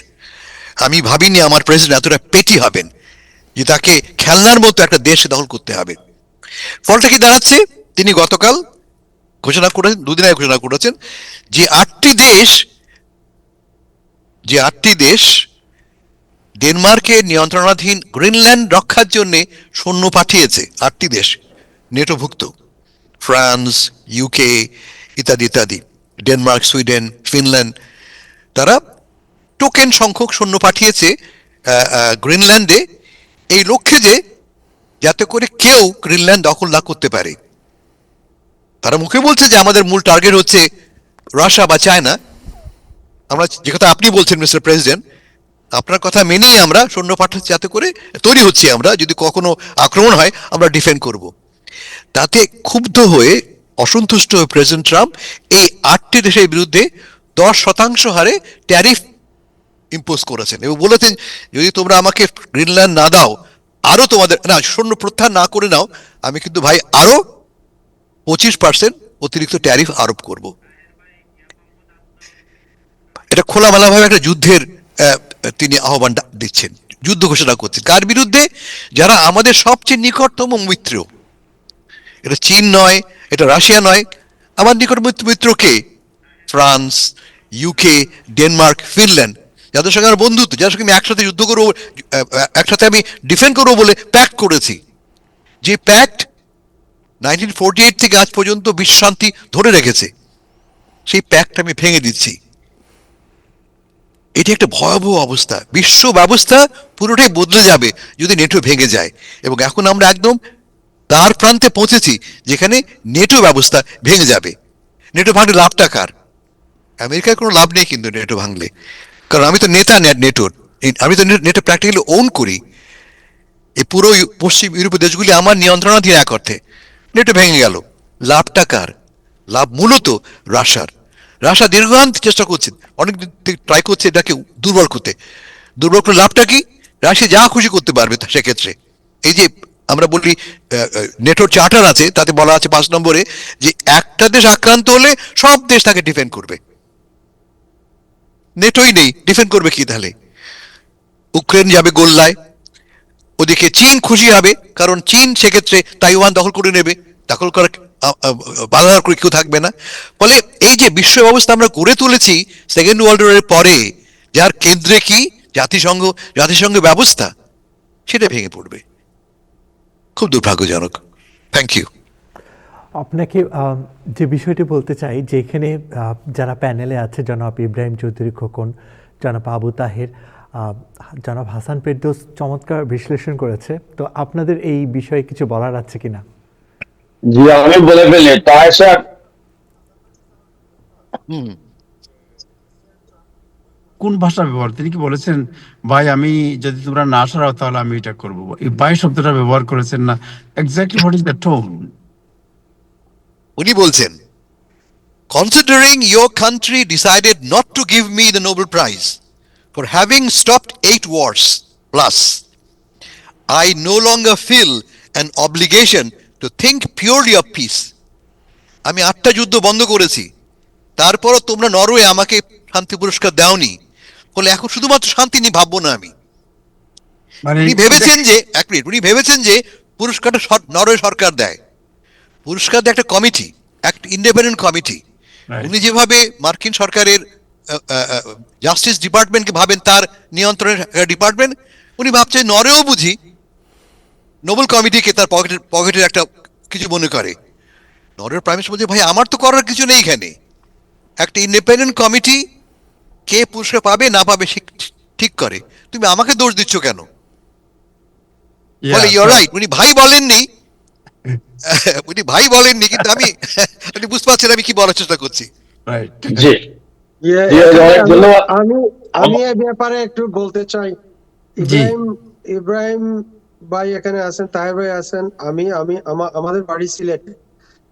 আমি ভাবিনি আমার প্রেসিডেন্ট এতটা পেটি হবেন যে তাকে খেলনার মতো একটা দেশ দখল করতে হবে। ফলটা কি দাঁড়াচ্ছে? তিনি গতকাল ঘোষণা করেছেন, 2 দিন আগে ঘোষণা করেছেন যে 8টি দেশ ডেনমার্কের নিয়ন্ত্রণাধীন গ্রিনল্যান্ড রক্ষার জন্য সৈন্য পাঠিয়েছে। 8টি দেশ নেটোভুক্ত, ফ্রান্স, ইউকে ইত্যাদি ইত্যাদি, ডেনমার্ক, সুইডেন, ফিনল্যান্ড। তারা টোকেন সংখ্যক সৈন্য পাঠিয়েছে গ্রিনল্যান্ডে, এই লক্ষ্যে যে যাতে করে কেউ গ্রিনল্যান্ড দখল না করতে পারে। তারা মুখে বলছে যে আমাদের মূল টার্গেট হচ্ছে রাশিয়া বা চায়না। আমরা যে কথা আপনি বলছেন মিস্টার প্রেসিডেন্ট, আপনার কথা মেনেই আমরা সৈন্য পাঠাচ্ছি, যাতে করে তৈরি হচ্ছে আমরা যদি কখনো আক্রমণ হয় আমরা ডিফেন্ড করব। তাতে ক্ষুব্ধ হয়ে, অসন্তুষ্ট হয়ে প্রেসিডেন্ট ট্রাম্প এই 8টি দেশের বিরুদ্ধে 10% হারে ট্যারিফ ইম্পোজ করেছেন এবং বলেছেন যদি তোমরা আমাকে গ্রিনল্যান্ড না দাও, আরো তোমাদের না সৈন্য প্রত্যাহার না করে নাও, আমি কিন্তু ভাই আরো 25% অতিরিক্ত ট্যারিফ আরোপ করব। এটা খোলামেলাভাবে একটা যুদ্ধের তিনি আহ্বান দিচ্ছেন, যুদ্ধ ঘোষণা করছেন। কার বিরুদ্ধে? যারা আমাদের সবচেয়ে নিকটতম মিত্র। এটা চীন নয়, এটা রাশিয়া নয়, আমার নিকট মিত্র কে? ফ্রান্স, ইউকে, ডেনমার্ক, ফিনল্যান্ড, যাদের সঙ্গে আমার বন্ধুত্ব, যাদের সঙ্গে আমি একসাথে যুদ্ধ করবো, একসাথে আমি ডিফেন্ড করবো বলে প্যাক্ট করেছি। যে প্যাক্ট 1948 থেকে আজ পর্যন্ত বিশ্বশান্তি ধরে রেখেছে, সেই প্যাক্ট আমি ভেঙে দিচ্ছি। এটি একটা ভয়াবহ অবস্থা। বিশ্ব ব্যবস্থা পুরোটাই বদলে যাবে যদি নেটো ভেঙে যায়, এবং এখন আমরা একদম তার প্রান্তে পৌঁছেছি যেখানে নেটো ব্যবস্থা ভেঙে যাবে। নেটো ভাঙলে লাভটা কার? আমেরিকার কোনো লাভ নেই কিন্তু নেটো ভাঙলে, কারণ আমি তো নেতা নেটোর, আমি তো নেটো প্র্যাকটিক্যালি ওন করি। এই পুরো পশ্চিম ইউরোপীয় দেশগুলি আমার নিয়ন্ত্রণাধীন এক অর্থে। নেটো ভেঙে গেল, লাভটা কার? লাভ মূলত রাশিয়ার। রাশিয়া দীর্ঘান চেষ্টা করছে, অনেক ট্রাই করছে এটাকে দুর্বল করতে। দুর্বল করে লাভটা কি? রাশিয়া যা খুশি করতে পারবে সেক্ষেত্রে। এই যে আমরা বলি নেটোর চার্টার আছে, তাতে বলা আছে 5 নম্বরে যে একটা দেশ আক্রান্ত হলে সব দেশ তাকে ডিফেন্ড করবে। নেটোই নেই, ডিফেন্ড করবে কি তাহলে? ইউক্রেন যাবে গোল্লায়, ওদিকে চীন খুশি হবে, কারণ চীন সেক্ষেত্রে তাইওয়ান দখল করে নেবে, দখল করার বাধা করে কেউ থাকবে না। ফলে এই যে বিশ্ব ব্যবস্থা আমরা গড়ে তুলেছি সেকেন্ড ওয়ার্ল্ড ওয়ারের পরে, যার কেন্দ্রে কি জাতিসংঘ ব্যবস্থা, সেটা ভেঙে পড়বে। খুব দুর্ভাগ্যজনক। Thank you. আপনাকে যে বিষয়টি বলতে চাই, যে এখানে যারা প্যানেলে আছে, জনাব ইব্রাহিম চৌধুরী খোকন, জনাব আবু তাহের, জনাব হাসান ফেরদৌস চমৎকার বিশ্লেষণ করেছে। তো আপনাদের এই বিষয়ে কিছু বলার আছে কিনা? জি, আমি বলে ফেলি। তাই স্যার, কোন ভাষা ব্যবহার, তিনি কি বলেছেন ভাই আমি যদি তোমরা না সরাও তাহলে আমি এটা করবো? এই ভাই শব্দটা ব্যবহার করেছেন না? Exactly what is the tone? উনি বলছেন, considering your country decided not to give me the Nobel Prize for having stopped 8 wars plus, I no longer feel an obligation to think purely of peace. আমি 8টা যুদ্ধ বন্ধ করেছি, তারপরও তোমরা নরওয়ে আমাকে শান্তি পুরস্কার দাওনি, বলে এখন শুধুমাত্র শান্তি নিয়ে ভাববো না আমি। মানে উনি ভেবেছেন যে এক মিনিট, উনি ভেবেছেন যে পুরস্কারটা নরওয়ে সরকার দেয়। পুরস্কার দেয় একটা কমিটি, একটা ইন্ডিপেন্ডেন্ট কমিটি। Right. উনি যেভাবে মার্কিন সরকারের জাস্টিস ডিপার্টমেন্টকে ভাবেন তার নিয়ন্ত্রণের ডিপার্টমেন্ট, উনি ভাবছেন নরওয়েও বুঝি নোবেল কমিটিকে তার পকেটের একটা কিছু মনে করে। নরওয়ের প্রাইম মিনিস্টার বলছে, ভাই আমার তো করার কিছু নেই এখানে, একটা ইন্ডিপেন্ডেন্ট কমিটি কে পুরস্কার পাবে না পাবে ঠিক করে, তুমি আমাকে দোষ দিচ্ছ কেন? বলে ইউর রাইট। উনি ভাই বলেননি, কিন্তু আমি আপনি বুঝতে পারছেন আমি কি বলার চেষ্টা করছি। জি জি, অনেক ধন্যবাদ। আমি এই ব্যাপারে একটু বলতে চাই। ইব্রাহিম ভাই এখানে আছেন, তাহের ভাই আছেন, আমাদের বাড়ি সিলেট,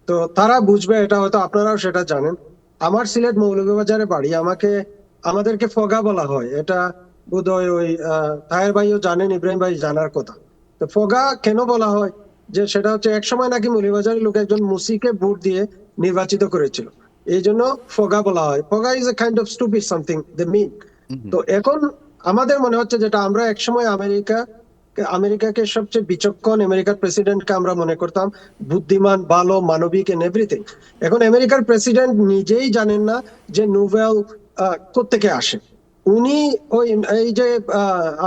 তো তারা বুঝবে এটা, হয়তো আপনারাও সেটা জানেন। আমার সিলেট মৌলভীবাজারে বাড়ি, আমাদেরকে ফগা বলা হয়। এটা বোধহয় ওই তাহের ভাইও জানেন, ইব্রাহিম ভাই জানার কথা। তো ফগা কেন বলা হয়, যে সেটা হচ্ছে এক সময় নাকি মৌলভীবাজারের লোক একজন মুসিকে ভোট দিয়ে নির্বাচিত করেছিল, এই জন্য ফগা বলা হয়। ফগা is a kind of stupid something they mean. তো এখন আমাদের মনে হচ্ছে, যেটা আমরা একসময় আমেরিকাকে সবচেয়ে বিচক্ষণ, আমেরিকার প্রেসিডেন্টকে আমরা মনে করতাম বুদ্ধিমান, ভালো, মানবিক এন্ড এভরিথিং। এখন আমেরিকার প্রেসিডেন্ট নিজেই জানেন না যে নোবেল কোত্থেকে আসে। উনি ওই এই যে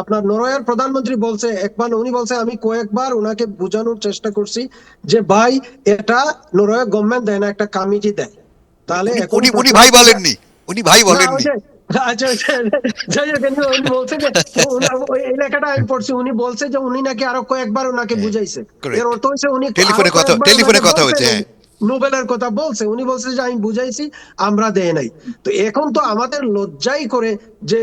আপনার নরওয়ের প্রধানমন্ত্রী বলছে একবার, উনি বলছে আমি কয়েকবার ওনাকে বোঝানোর চেষ্টা করছি যে ভাই এটা নরওয়ে গভর্নমেন্ট দেয় না, একটা কমিটি দেয়। তাহলে উনি ভাই বলেননি, উনি ভাই বলেননি। আচ্ছা, যাই হোক, উনি বলছে যে এই লেখাটা আমি পড়ছি, উনি বলছে যে উনি নাকি আরো কয়েকবার ওনাকে বুঝাইছে। এর অর্থ হচ্ছে উনি টেলিফোনে কথা হয়েছে। নোবেলের কথা বলছে, উনি বলছে যে আমি বুঝাইছি, আমরা দেয় নাই। তো এখন তো আমাদের লজ্জাই করে যে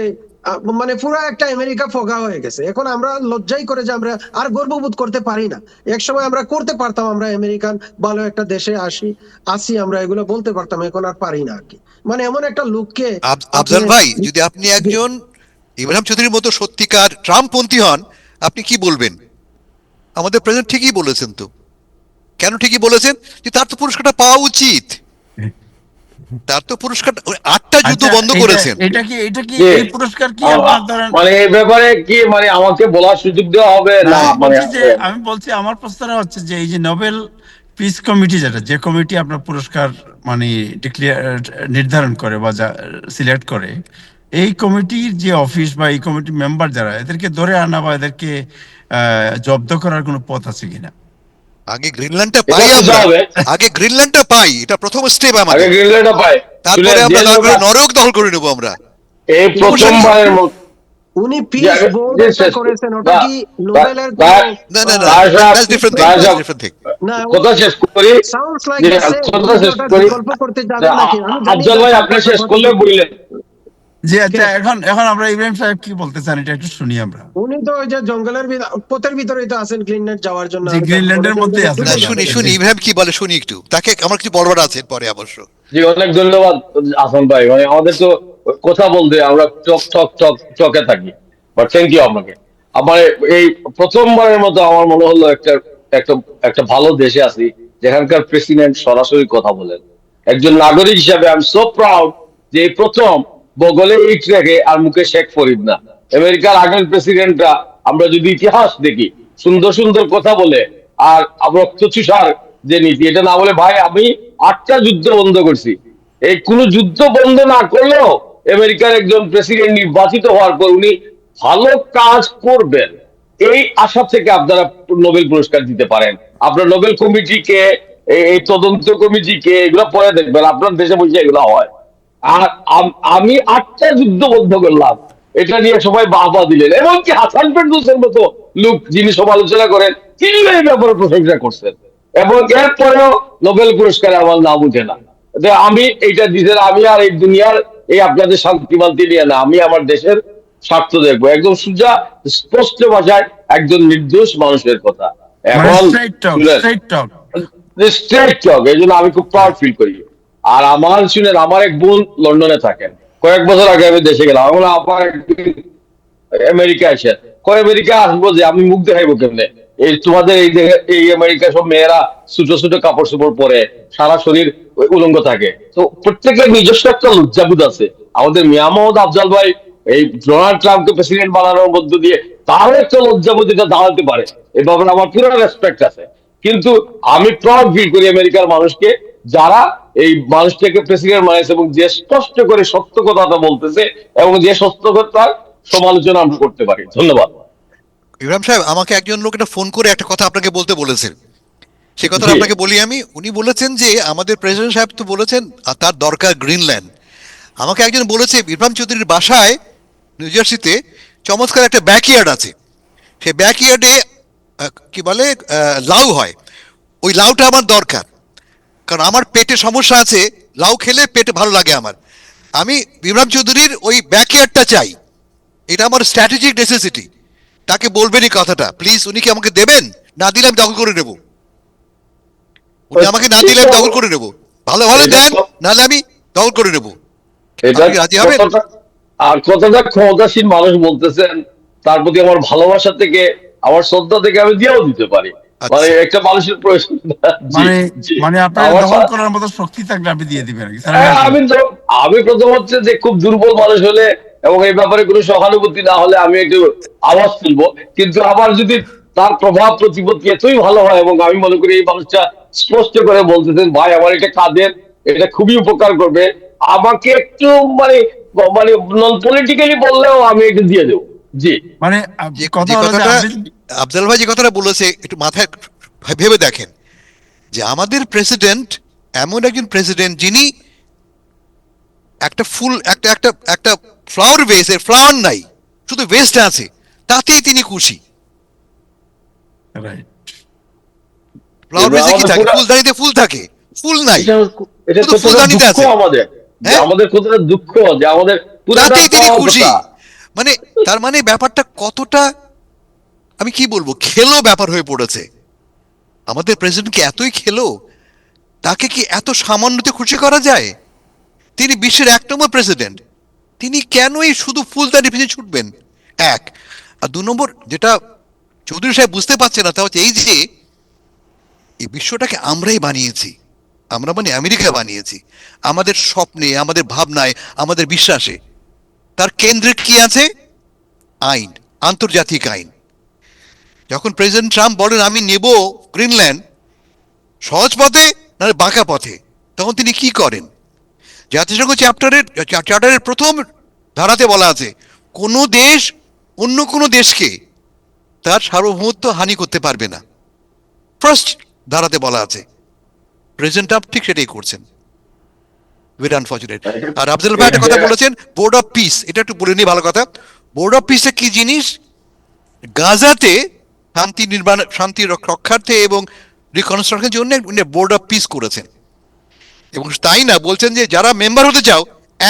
মানে পুরো একটা আমেরিকা ফগা হয়ে গেছে। এখন আমরা লজ্জাই করে যে আমরা আর গর্ববোধ করতে পারি না। একসময় আমরা করতে পারতাম, আমরা আমেরিকান ভালো একটা দেশে আসি আমরা এগুলো বলতে পারতাম, এখন আর পারি না আর কি। মানে এমন একটা লোককে, আফজাল ভাই, যদি আপনি একজন ইব্রাহিম চৌধুরীর মতো সত্যিকার ট্রাম্পপন্থী হন, আপনি কি বলবেন? আমাদের প্রেসিডেন্ট ঠিকই বলেছেন তো। কেন ঠিকই বলেছেন? যে তার তো পুরস্কারটা পাওয়া উচিত, তার তো পুরস্কার 8টা যুদ্ধ বন্ধ করেছেন। এটা কি এই পুরস্কার কি মানে এই ব্যাপারে কি মানে আমাকে বলার সুযোগ দেওয়া হবে না? মানে আমি বলছি, আমার প্রশ্নটা হচ্ছে যে এই যে নোবেল পিস কমিটি, যে কমিটি আপনার পুরস্কার মানে নির্ধারণ করে বা সিলেক্ট করে, এই কমিটির যে অফিস বা এই কমিটির মেম্বার যারা, এদেরকে ধরে আনা বা এদেরকে জব্দ করার কোনো পথ আছে কিনা? আগে গ্রিনল্যান্ডটা এটা পাই বুঝতে আমরা, হবে। আগে গ্রিনল্যান্ডটা পাই, এটা প্রথম স্টেপ আগে আমাদের। গ্রিনল্যান্ডটা পায়, তারপরে শুনেন, আমরা যে দরকার লোক নরক দখল করে নেবো আমরা। এই প্রথমবারের মতো উনি যে পিস আগে বোর্ড যে একটা শেষ করেছেন, ওটা না, কি নোবেলের তা- না না না, তার সাথে- দ্যাটস ডিফারেন্ট থিং, তার দ্যাটস সাথে- ডিফারেন্ট থিং। না, কথা শেষ করি, সাউন্ডস লাইক যে দ্য সেম। কথা শেষ ওটা করি, গল্প করতে যাবেন নাকি? আমি জানি আফজাল ভাই না, আপনি শেষ করলে বললেন। জি আচ্ছা, এখন এখন আমরা ইব্রাহিম সাহেব কি বলতে চান এটা একটু শুনি আমরা। উনি তো ওই যে জঙ্গলের পথের ভিতরেই তো আছেন গ্রিনল্যান্ড যাওয়ার জন্য। জি, গ্রিনল্যান্ডের মধ্যেই আছেন। না শুনি শুনি ইব্রাহিম কি বলে শুনি একটু, তাকে আমার কিছু বলবার আছে পরে অবশ্য। জি অনেক ধন্যবাদ হাসান ভাই, মানে আমাদের তো কথা বলতে আমরা চকে থাকি, বাট থ্যাংক ইউ আপনাকে। আমার এই প্রথমবারের মতো আমার মনে হলো একটা একটা একটা ভালো দেশে আছি যেখানকার প্রেসিডেন্ট সরাসরি কথা বলেন। একজন নাগরিক হিসাবে আই এম সো প্রাউড যে এই প্রথম বগলে ইট রেখে আর মুখে শেখ ফরিদ না। আমেরিকার আগের প্রেসিডেন্টরা আমরা যদি ইতিহাস দেখি সুন্দর সুন্দর কথা বলে আর রক্তচুষার যে নীতি, এটা না বলে ভাই আমি 8টা যুদ্ধ বন্ধ করছি, এই কোন যুদ্ধ বন্ধ না করলেও আমেরিকার একজন প্রেসিডেন্ট নির্বাচিত হওয়ার পর উনি ভালো কাজ করবেন এই আশা থেকে আপনারা নোবেল পুরস্কার দিতে পারেন। আপনার নোবেল কমিটিকে, এই তদন্ত কমিটিকে এগুলো পরে দেখবেন, আপনার দেশে বসে এগুলো হয়। আর আমি 8টা যুদ্ধ বন্ধ করলাম, এটা নিয়ে সবাই বাহবা দিলেন, এমনকি হাসান ফেরদৌসের মতো লোক যিনি সমালোচনা করেন তিনি এই ব্যাপারে প্রশংসা করছেন, এবং এরপরেও নোবেল পুরস্কারে আমার নাম উঠে না। আমি এইটা দিতে, আমি আর এই দুনিয়ার এই আপনাদের শান্তি মান্তি নিয়ে না, আমি আমার দেশের স্বার্থ দেখবো, একদম সোজা স্পষ্ট ভাষায় একজন নির্দোষ মানুষের কথা। এখন স্ট্রেইট টক, স্ট্রেইট টক। স্ট্রেট টক, এই জন্য আমি খুব প্রাউড ফিল করি। আর আমার শুনেন, আমার এক বোন লন্ডনে থাকেন, কয়েক বছর আগে আমি দেশে গেলাম, এখন আমার আমেরিকা আসে, কয় আমেরিকা আসবো যে আমি মুখ দেখাইবো কেমনে? এই তোমাদের এই আমেরিকা সব মেয়েরা ছোট ছোট কাপড় চোপড় পরে সারা শরীর উলঙ্গ থাকে, তো প্রত্যেকের নিজস্ব একটা লজ্জাবোধ আছে। আমাদের মিয়া মোহাম্মদ আফজাল ভাই এই ডোনাল্ড ট্রাম্পকে প্রেসিডেন্ট বানানোর মধ্য দিয়ে তারও একটা লজ্জাবোধ এটা দাঁড়াতে পারে, এই ব্যাপারে আমার পুরো রেসপেক্ট আছে। কিন্তু আমি প্রাউড ফিল করি আমেরিকার মানুষকে যারা এই মানুষটাকে প্রেসিডেন্ট বানাইছে এবং যে স্পষ্ট করে সত্য কথাটা বলতেছে এবং যে সত্য কথার সমালোচনা আমরা করতে পারি। ধন্যবাদ। ইব্রাহিম সাহেব, আমাকে একজন লোক একটা ফোন করে একটা কথা আপনাকে বলতে বলেছেন, সে কথাটা জি। আপনাকে বলি আমি। উনি বলেছেন যে আমাদের প্রেসিডেন্ট সাহেব তো বলেছেন তার দরকার গ্রিনল্যান্ড। আমাকে একজন বলেছে ইরফান চৌধুরীর বাসায় নিউ জার্সিতে চমৎকার একটা ব্যাকইয়ার্ড আছে, সেই ব্যাকইয়ার্ডে কি বলে লাউ হয়, ওই লাউটা আমার দরকার, কারণ আমার পেটে সমস্যা আছে, লাউ খেলে পেটে ভালো লাগে আমার। আমি ইব্রাহিম চৌধুরীর ওই ব্যাকইয়ার্ডটা চাই, এটা আমার স্ট্র্যাটেজিক নেসেসিটি। তাকে বলবেনই কথাটা প্লিজ, উনি কি আমাকে দেবেন? না দিলে আমি দখল করে নেব, উনি আমাকে না দিলে আমি দখল করে নেব। ভালো ভালো দেন, নাহলে আমি দখল করে নেব। এটা আপনি রাজি হবেন? আর কথাটা ক্ষমতাসীন মানুষ বলতেছেন, তার প্রতি আমার ভালোবাসা থেকে, আমার শ্রদ্ধা থেকে আমি দিয়েও দিতে পারি। আচ্ছা। মানে একটা মানুষের প্রয়োজন। মানে জি। মানে আপনার আমার দখল করার মতো শক্তি থাকলে আপনি দিয়ে দিবেন আর কি। হ্যাঁ, আমি প্রথম হচ্ছে যে খুব দুর্বল মানুষ হলে এবং এই ব্যাপারে কোনো সহানুভূতি না হলে আমি একটু আওয়াজ তুলবো, কিন্তু আবার যদি তার প্রভাব প্রতিপত্তি এতই ভালো হয় এবং আমি মনে করি এই মানুষটা স্পষ্ট করে বলতেছেন ভাই আমার এটা কাজের, এটা খুবই উপকার করবে, আমাকে একটু মানে মানে নন পলিটিক্যালি বললেও আমি একটু দিয়ে দেবো। জি। মানে যে কথা হলো যে কথাটা আপনি আফজাল ভাই যে কথাটা বলেছে একটু মাথায় ভেবে দেখেন, যে আমাদের প্রেসিডেন্ট এমন একজন প্রেসিডেন্ট যিনি একটা ফুল একটা একটা একটা ফ্লাওয়ার ভেসের ফ্লাওয়ার নাই, শুধু ভেস্ট আছে, তাতেই তিনি খুশি। রাইট। ফ্লাওয়ার ভেসে কি থাকে? পুরা- ফুলদানিতে ফুল থাকে, ফুল নাই, এটা শুধু কতটা ফুলদানিতে দুঃখ আছে। আমাদের, যে হ্যাঁ? আমাদের কতটা দুঃখ যে আমাদের পুরোটা তাতেই তিনি পাওয়ার খুশি। কথা। মানে তার মানে ব্যাপারটা কতটা আমি কি বলবো, খেলো ব্যাপার হয়ে পড়েছে। আমাদের প্রেসিডেন্ট কি এতই খেলো? তাকে কি এত সামান্যতে খুশি করা যায়? তিনি বিশ্বের 1 নম্বর প্রেসিডেন্ট, তিনি কেনই শুধু ফুলদানি পিছিয়ে ছুটবেন? এক। আর 2 নম্বর যেটা চৌধুরী সাহেব বুঝতে পারছে না, তা হচ্ছে এই যে এই বিশ্বটাকে আমরাই বানিয়েছি, আমরা মানে আমেরিকা বানিয়েছি, আমাদের স্বপ্নে, আমাদের ভাবনায়, আমাদের বিশ্বাসে। তার কেন্দ্রে কি আছে? আইন, আন্তর্জাতিক আইন। যখন প্রেসিডেন্ট ট্রাম্প বলেন আমি নেব গ্রিনল্যান্ড, সহজ পথে না বাঁকা পথে, তখন তিনি কি করেন? জাতিসংঘ চার্টারের প্রথম ধারাতে বলা আছে কোনো দেশ অন্য কোনো দেশকে তার সার্বভৌমত্ব হানি করতে পারবে না। ফার্স্ট ধারাতে বলা আছে। প্রেসিডেন্ট ট্রাম্প ঠিক সেটাই করছেন। Very unfortunate. আর আফজাল ভাই একটা কথা বলেছেন, বোর্ড অফ পিস, এটা একটু বলে নিই, ভালো কথা। বোর্ড অফ পিসটা কি জিনিস? গাজাতে শান্তি রক্ষার্থে এবং রিকনস্ট্রাকশনের জন্য বোর্ড অফ পিস করেছেন। এবং তাই না, বলছেন যে যারা মেম্বার হতে চাও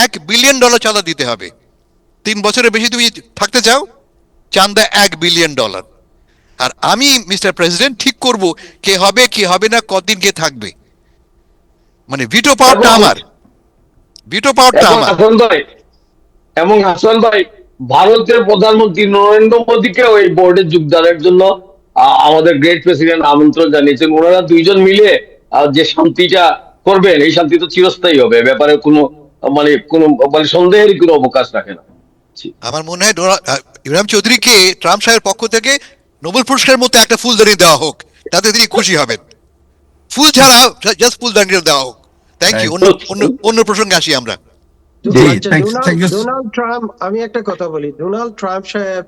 $1 বিলিয়ন চাঁদা দিতে হবে। 3 বছরের বেশি তুমি থাকতে চাও, চাঁদা $1 বিলিয়ন। আর আমি মিস্টার প্রেসিডেন্ট ঠিক করব কে হবে কে হবে না, কতদিন কে থাকবে, মানে ভিটো পাওয়ারটা আমার, ভিটো পাওয়ারটা এবং আমার। হাসান ভাই, এবং হাসান ভাই, ভারতের প্রধানমন্ত্রী নরেন্দ্র মোদীকে ওই বোর্ডে যোগদানের জন্য আমাদের গ্রেট প্রেসিডেন্ট আমন্ত্রণ জানিয়েছেন। ওনারা দুইজন মিলে যে শান্তিটা করবেন, এই শান্তি তো চিরস্থায়ী হবে, এ ব্যাপারে কোনো সন্দেহেরই কোনো অবকাশ রাখে না। আমার মনে হয় ইব্রাহিম চৌধুরীকে ট্রাম্প সাহেবের পক্ষ থেকে নোবেল পুরস্কারের মতো একটা ফুলদানি দেওয়া হোক, তাতে তিনি খুশি হবেন। ফুল ছাড়া জাস্ট ফুলদানি দেওয়া হোক। Thank you. অন্য প্রসঙ্গে আসি আমরা। জি, আচ্ছা, thank you. ডোনাল্ড ট্রাম্প, আমি একটা কথা বলি, ডোনাল্ড ট্রাম্প সাহেব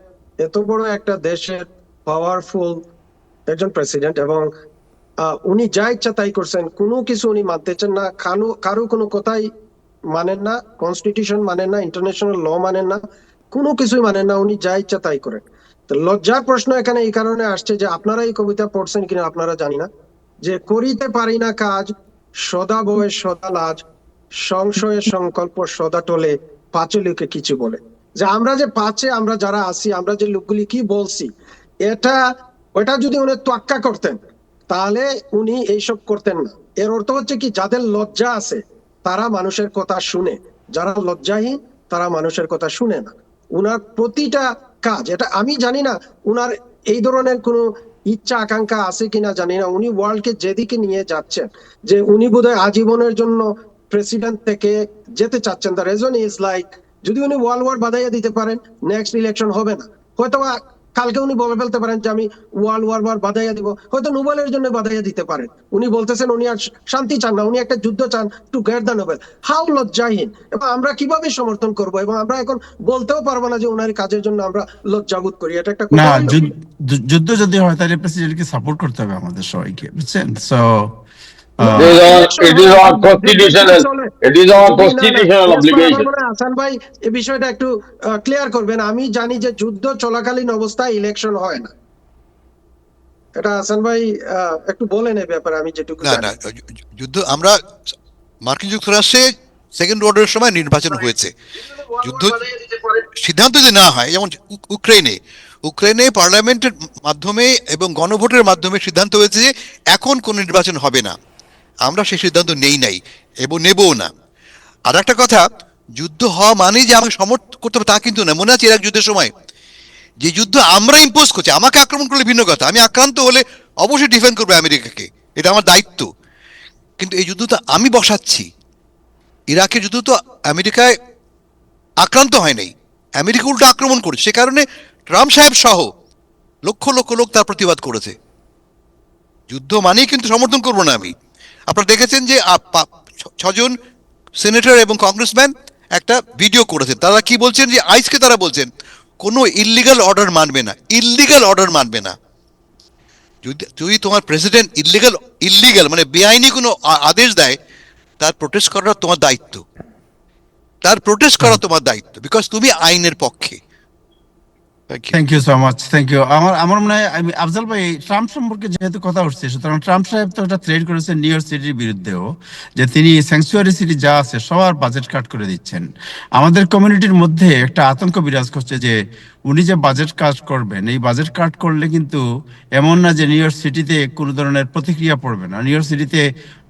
এত বড় একটা দেশের পাওয়ারফুল একজন প্রেসিডেন্ট, এবং উনি যা ইচ্ছা তাই করছেন, কোনো কিছু উনি মানতেছেন না, কারো কোনো কথাই মানেন না, কনস্টিটিউশন মানেন না, ইন্টারন্যাশনাল ল মানেন না, কোনো কিছুই মানেন না, উনি যা ইচ্ছা তাই করেন। তো লজ্জার প্রশ্ন এখানে এই কারণে আসছে যে আপনারা এই কবিতা পড়ছেন কিনা আপনারা জানি না, যে করিতে পারি না কাজ, সদা বয়ে সদা লাজ, সংশয়ে সংকল্প সদা টলে, পাঁচে লোকে কিছু বলে। যে আমরা যে পাঁচে আমরা যারা আছি, আমরা যে লোকগুলি কি বলছি, ওটা যদি উনি তোয়াক্কা করতেন তাহলে উনি এইসব করতেন না। এর অর্থ হচ্ছে কি, যাদের লজ্জা আছে তারা মানুষের কথা শুনে, যারা লজ্জাহীন তারা মানুষের কথা শুনে না। উনার প্রতিটা কাজ, এটা আমি জানি না উনার এই ধরনের কোনো ইচ্ছা আকাঙ্ক্ষা আছে কিনা জানি না, উনি ওয়ার্ল্ডকে যেদিকে নিয়ে যাচ্ছেন, যে উনি বোধহয় আজীবনের জন্য প্রেসিডেন্ট থেকে যেতে চাচ্ছেন। দ্য রিজন ইজ লাইক, যদি উনি ওয়ার্ল্ড ওয়ার বাধাইয়া দিতে পারেন, নেক্সট ইলেকশন হবে না, হয়তো কালকে উনি বলে ফেলতে পারেন যে আমি ওয়ার্ল্ড ওয়ার বাধাইয়া দিব, হয়তো নোবেলের জন্য বাধাইয়া দিতে পারেন। উনি বলতেছেন উনি আর শান্তি চান না, উনি একটা যুদ্ধ চান to get the Nobel. How লজ্জাহীন! এবং আমরা কিভাবে সমর্থন করব? এবং আমরা এখন বলতেও পারবো না যে ওনার কাজের জন্য আমরা লজ্জাবোধ করি, এটা একটা না, কথা হলো? যুদ্ধ যদি হয় তাহলে প্রেসিডেন্টকে সাপোর্ট করতে হবে আমাদের সবাইকে, বুঝছেন? So It is our constitutional, it is our constitutional obligation. Hasan ভাই এই বিষয়টা একটু ক্লিয়ার করবেন। আমি জানি যে যুদ্ধ চলাকালীন অবস্থায় ইলেকশন হয় না, এটা হাসান ভাই একটু বলেন এই ব্যাপারে, আমি যেটুকু না জানি। না, যুদ্ধ আমরা মার্কিন যুক্তরাষ্ট্রে সেকেন্ড ওয়ার্ল্ডের সময় নির্বাচন হয়েছে। যুদ্ধ সিদ্ধান্ত যদি না হয়, যেমন ইউক্রেনে পার্লামেন্টের মাধ্যমে এবং গণভোটের মাধ্যমে সিদ্ধান্ত হয়েছে যে এখন কোন নির্বাচন হবে না। আমরা সেই সিদ্ধান্ত নেই নাই এবং নেবও না। আর একটা কথা, যুদ্ধ হওয়া মানে যে আমাকে সমর্থন করতে হবে তা কিন্তু না। মনে আছে এর এক যুদ্ধের সময় যে যুদ্ধ আমরা ইম্পোজ করছি, আমাকে আক্রমণ করলে ভিন্ন কথা, আমি আক্রান্ত হলে অবশ্যই ডিফেন্ড করবো আমেরিকাকে, এটা আমার দায়িত্ব। কিন্তু এই যুদ্ধ তো আমি বসাচ্ছি। ইরাকের যুদ্ধ তো আমেরিকায় আক্রান্ত হয় নাই, আমেরিকা উল্টো আক্রমণ করেছে। সে কারণে ট্রাম্প সাহেব সহ লক্ষ লক্ষ লোক তার প্রতিবাদ করেছে। যুদ্ধ মানেই কিন্তু সমর্থন করবো না আমি। আপনারা দেখেছেন যে 6জন সেনেটর এবং কংগ্রেসম্যান একটা ভিডিও করেছেন। তারা কি বলছেন, যে আইসকে তারা বলছেন কোনো ইললিগাল অর্ডার মানবে না, ইললিগাল অর্ডার মানবে না। যদি তোমার প্রেসিডেন্ট ইললিগাল মানে বেআইনি কোনো আদেশ দেয়, তার প্রোটেস্ট করা তোমার দায়িত্ব, তার প্রোটেস্ট করা তোমার দায়িত্ব, বিকজ তুমি আইনের পক্ষে। Thank you so much, thank you. আমার মনে হয় আফজাল ভাই, ট্রাম্প সম্পর্কে যেহেতু কথা উঠছে, সুতরাং ট্রাম্প সাহেব তো একটা থ্রেড করেছেন নিউ ইয়র্ক সিটির বিরুদ্ধেও, যে তিনি স্যাংচুয়ারি সিটি যা আছে সবার বাজেট কাট করে দিচ্ছেন। আমাদের কমিউনিটির মধ্যে একটা আতঙ্ক বিরাজ করছে যে উনি যে বাজেট কাট করবেন, এই বাজেট কাট করলে কিন্তু এমন না যে নিউ ইয়র্ক সিটিতে কোনো ধরনের প্রতিক্রিয়া পড়বে না। নিউ ইয়র্ক সিটিতে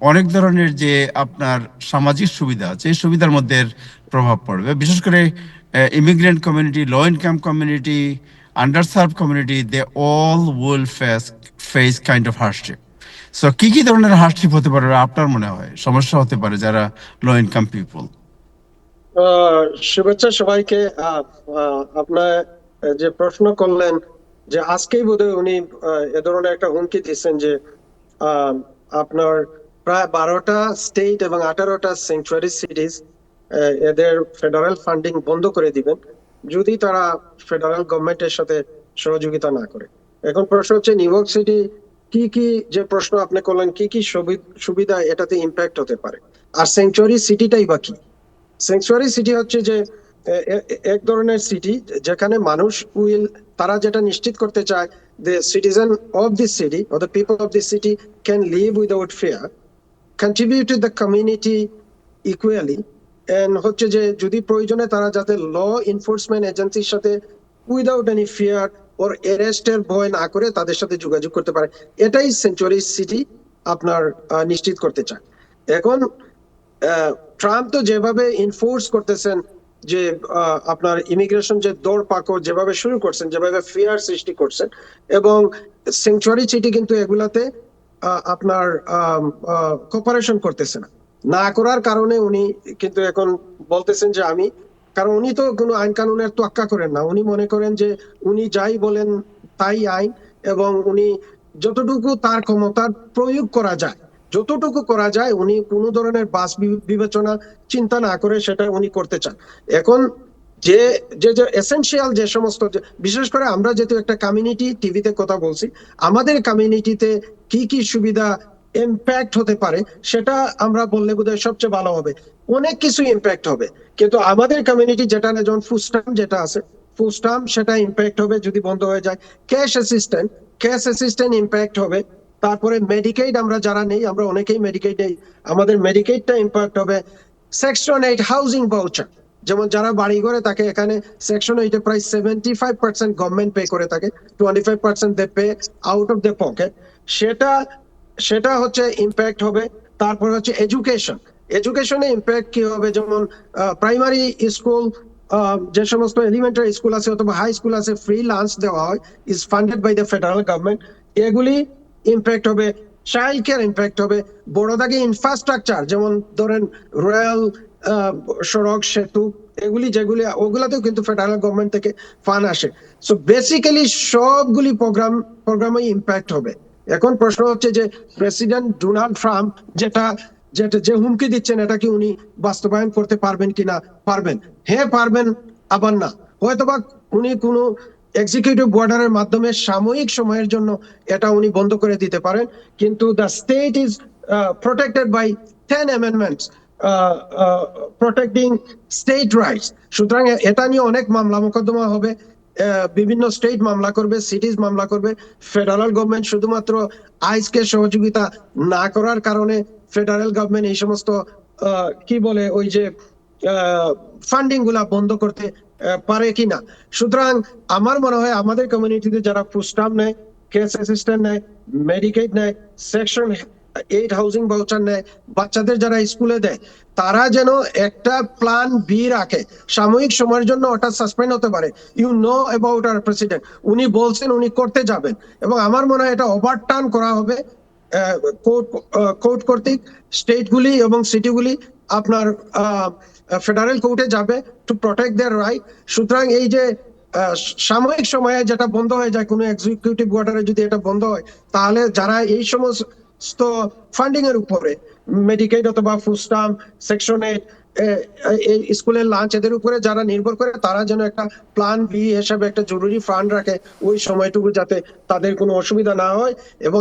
অনেক ধরনের যে আপনার সামাজিক সুবিধা আছে, এই সুবিধার মধ্যে প্রভাব পড়বে। বিশেষ করে immigrant community, low income community, underserved community, they all will face kind of hardship. So কি ধরনের হার্ডশিপ হতে পারে আপনার মনে হয়, সমস্যা হতে পারে যারা লো ইনকাম পিপল? শুভেচ্ছা সবাইকে। আপনার যে প্রশ্ন করলেন, যে আজকেই বোধহয় উনি এ ধরনের একটা হুমকি দিচ্ছেন যে আপনার প্রায় 12টা স্টেট এবং 18টা স্যাংচুয়ারি সিটিজ এদের ফেডারেল ফান্ডিং বন্ধ করে দিবেন যদি তারা ফেডারেল গভর্নমেন্টের সাথে সহযোগিতা না করে। এখন প্রশ্ন হচ্ছে নিউ ইয়র্ক সিটি কি কি যে প্রশ্ন আপনি করলেন, কি কি সুবিধা এটাতে ইম্প্যাক্ট হতে পারে, আর স্যাংচুয়ারি সিটিটাই বা কি? স্যাংচুয়ারি সিটি হচ্ছে যে এক ধরনের সিটি যেখানে মানুষ তারা যেটা নিশ্চিত করতে চায়, the citizen of this city or the people of this city can live without fear, contribute to the community equally, and হচ্ছে যে যদি প্রয়োজনে তারা যাতে ল এনফোর্সমেন্ট এজেন্সির সাথে উইদাউট এনি ফিয়ার ওর অ্যারেস্টের ভয় না করে তাদের সাথে যোগাযোগ করতে পারে, এটাই সেঞ্চুরি সিটি আপনার নিশ্চিত করতে চায়। এখন ট্রাম্প তো যেভাবে ইনফোর্স করতেছেন যে আপনার ইমিগ্রেশন যে দৌড় পাকড় যেভাবে শুরু করছেন, যেভাবে ফিয়ার সৃষ্টি করছেন, এবং সেঞ্চুরি সিটি কিন্তু এগুলাতে আপনার কোপারেশন করতেছে না করার কারণে উনি কিন্তু এখন বলতেছেন যে আমি, কারণ উনি তো কোনো আইন কানুনের তোয়াক্কা করেন না, উনি মনে করেন যে উনি যাই বলেন তাই আইন, এবং উনি যতটুকু তার ক্ষমতার প্রয়োগ করা যায়, যতটুকু করা যায় উনি কোনো ধরনের বাস বিবেচনা চিন্তা না করে সেটা উনি করতে চান। এখন যে যে এসেনশিয়াল যে সমস্ত, বিশেষ করে আমরা যেহেতু একটা কমিউনিটি টিভিতে কথা বলছি, আমাদের কমিউনিটিতে কি কি সুবিধা ইম্প্যাক্ট হতে পারে সেটা আমরা বললে বোধহয় সবচেয়ে ভালো হবে। অনেক কিছু ইম্প্যাক্ট হবে, কিন্তু আমাদের কমিউনিটি যেটা না, যেমন ফুড স্ট্যাম্প যেটা আছে, ফুড স্ট্যাম্প সেটা ইম্প্যাক্ট হবে যদি বন্ধ হয়ে যায়। ক্যাশ অ্যাসিস্ট্যান্ট ইম্প্যাক্ট হবে। তারপরে মেডিকেড আমরা যারা নেই, আমরা অনেকেই মেডিকেড নেই, আমাদের মেডিকেডটা ইম্প্যাক্ট হবে। সেকশন 8 হাউজিং ভাউচার, যেমন যারা বাড়ি ঘরে থাকে, এখানে সেকশন 8 প্রায় 75% গভর্নমেন্ট পে করে থাকে, 25% they pay out of the pocket, সেটা হচ্ছে ইম্প্যাক্ট হবে। তারপর হচ্ছে এডুকেশনে ইম্প্যাক্ট কি হবে, যেমন প্রাইমারি স্কুল, যে সমস্ত এলিমেন্টারি স্কুল আছে অথবা হাই স্কুল আছে, ফ্রি লাঞ্চ দেওয়া হয়, is funded by the federal government, এগুলি ইম্প্যাক্ট হবে। চাইল্ড কেয়ার ইম্প্যাক্ট হবে। বড় দাগে ইনফ্রাস্ট্রাকচার, যেমন ধরেন রেল, সড়ক, সেতু, যেগুলি ওগুলাতেও কিন্তু ফেডারেল গভর্নমেন্ট থেকে ফান্ড আসে। সো বেসিক্যালি সবগুলি প্রোগ্রামে ইম্প্যাক্ট হবে। এখন প্রশ্ন হচ্ছে যে প্রেসিডেন্ট ডোনাল্ড ট্রাম্প যে হুমকি দিচ্ছেন, এটা কি উনি বাস্তবায়ন করতে পারবেন কিনা? পারবেন, হ্যাঁ পারবেন, আবার না। হয়তোবা উনি কোনো এক্সিকিউটিভ অর্ডারের মাধ্যমে সাময়িক সময়ের জন্য এটা উনি বন্ধ করে দিতে পারেন, কিন্তু the state is protected by 10 amendments protecting state rights. সুতরাং এটা নিয়ে অনেক মামলা মোকদ্দমা হবে, বিভিন্ন স্টেট মামলা করবে, সিটিজ মামলা করবে। ফেডারেল গভর্নমেন্ট শুধুমাত্র আইসকে সহযোগিতা না করার কারণে ফেডারেল গভর্নমেন্ট এই সমস্ত কি বলে ওই যে ফান্ডিং গুলা বন্ধ করতে পারে কিনা। সুতরাং আমার মনে হয় আমাদের কমিউনিটিতে যারা ফুড স্ট্যাম্প নেয়, কেস অ্যাসিস্ট্যান্ট নেয়, মেডিকেড নেয়, সেকশন 8 হাউজিং ভাউচার নেয়, বাচ্চাদের যারা স্কুলে দেয়, তারা যেন একটা প্ল্যান বি রাখে। সাময়িক সময়ের জন্য ওটা সাসপেন্ড হতে পারে। You know about our president, উনি বলছেন উনি করতে যাবেন, এবং আমার মনে হয় এটা ওভারটার্ন করা হবে কোর্ট কর্তৃক। স্টেটগুলি এবং সিটিগুলি আপনার ফেডারেল কোর্টে যাবে টু প্রোটেক্ট দেয়ার রাইট। সুতরাং এই যে সাময়িক সময়ে যেটা বন্ধ হয়ে যায়, কোনো এক্সিকিউটিভ অর্ডারে যদি এটা বন্ধ হয়, তাহলে যারা এই সমস্ত ফান্ডিং এর উপরে, মেডিকেড অথবা ফুড স্ট্যাম্প, সেকশন 8, স্কুলের লাঞ্চ, এদের উপরে যারা নির্ভর করে, তারা যেন একটা প্ল্যান বি হিসাবে একটা জরুরি ফান্ড রাখে ওই সময়টুকু, যাতে তাদের কোনো অসুবিধা না হয়। এবং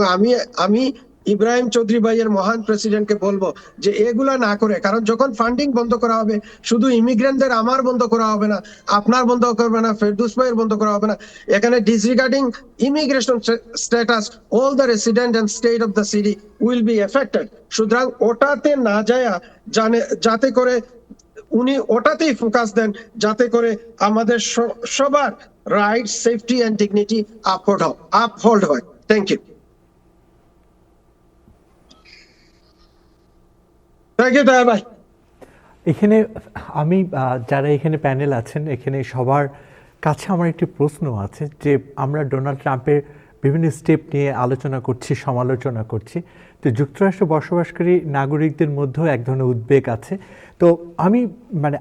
আমি ইব্রাহিম চৌধুরী ভাইয়ের মহান প্রেসিডেন্টকে বলবো যে এগুলা না করে, কারণ যখন ফান্ডিং বন্ধ করা হবে, শুধু ইমিগ্রেন্টদের আমার বন্ধ করা হবে না, আপনার বন্ধ করবে না, ফেরদৌস ভাইয়ের বন্ধ করা হবে না, এখানে disregarding immigration status all the resident and state of the city will be affected. সুতরাং ওটাতে না যায়, যাতে করে উনি ওটাতেই ফোকাস দেন, যাতে করে আমাদের সবার right, safety and dignity uphold হয়। Thank you. এখানে আমি যারা এখানে প্যানেল আছেন, এখানে সবার কাছে আমার একটি প্রশ্ন আছে যে আমরা ডোনাল্ড ট্রাম্পের বিভিন্ন স্টেপ নিয়ে আলোচনা করছি, সমালোচনা করছি, তো যুক্তরাষ্ট্রে বসবাসকারী নাগরিকদের মধ্যেও এক ধরনের উদ্বেগ আছে। তো আমি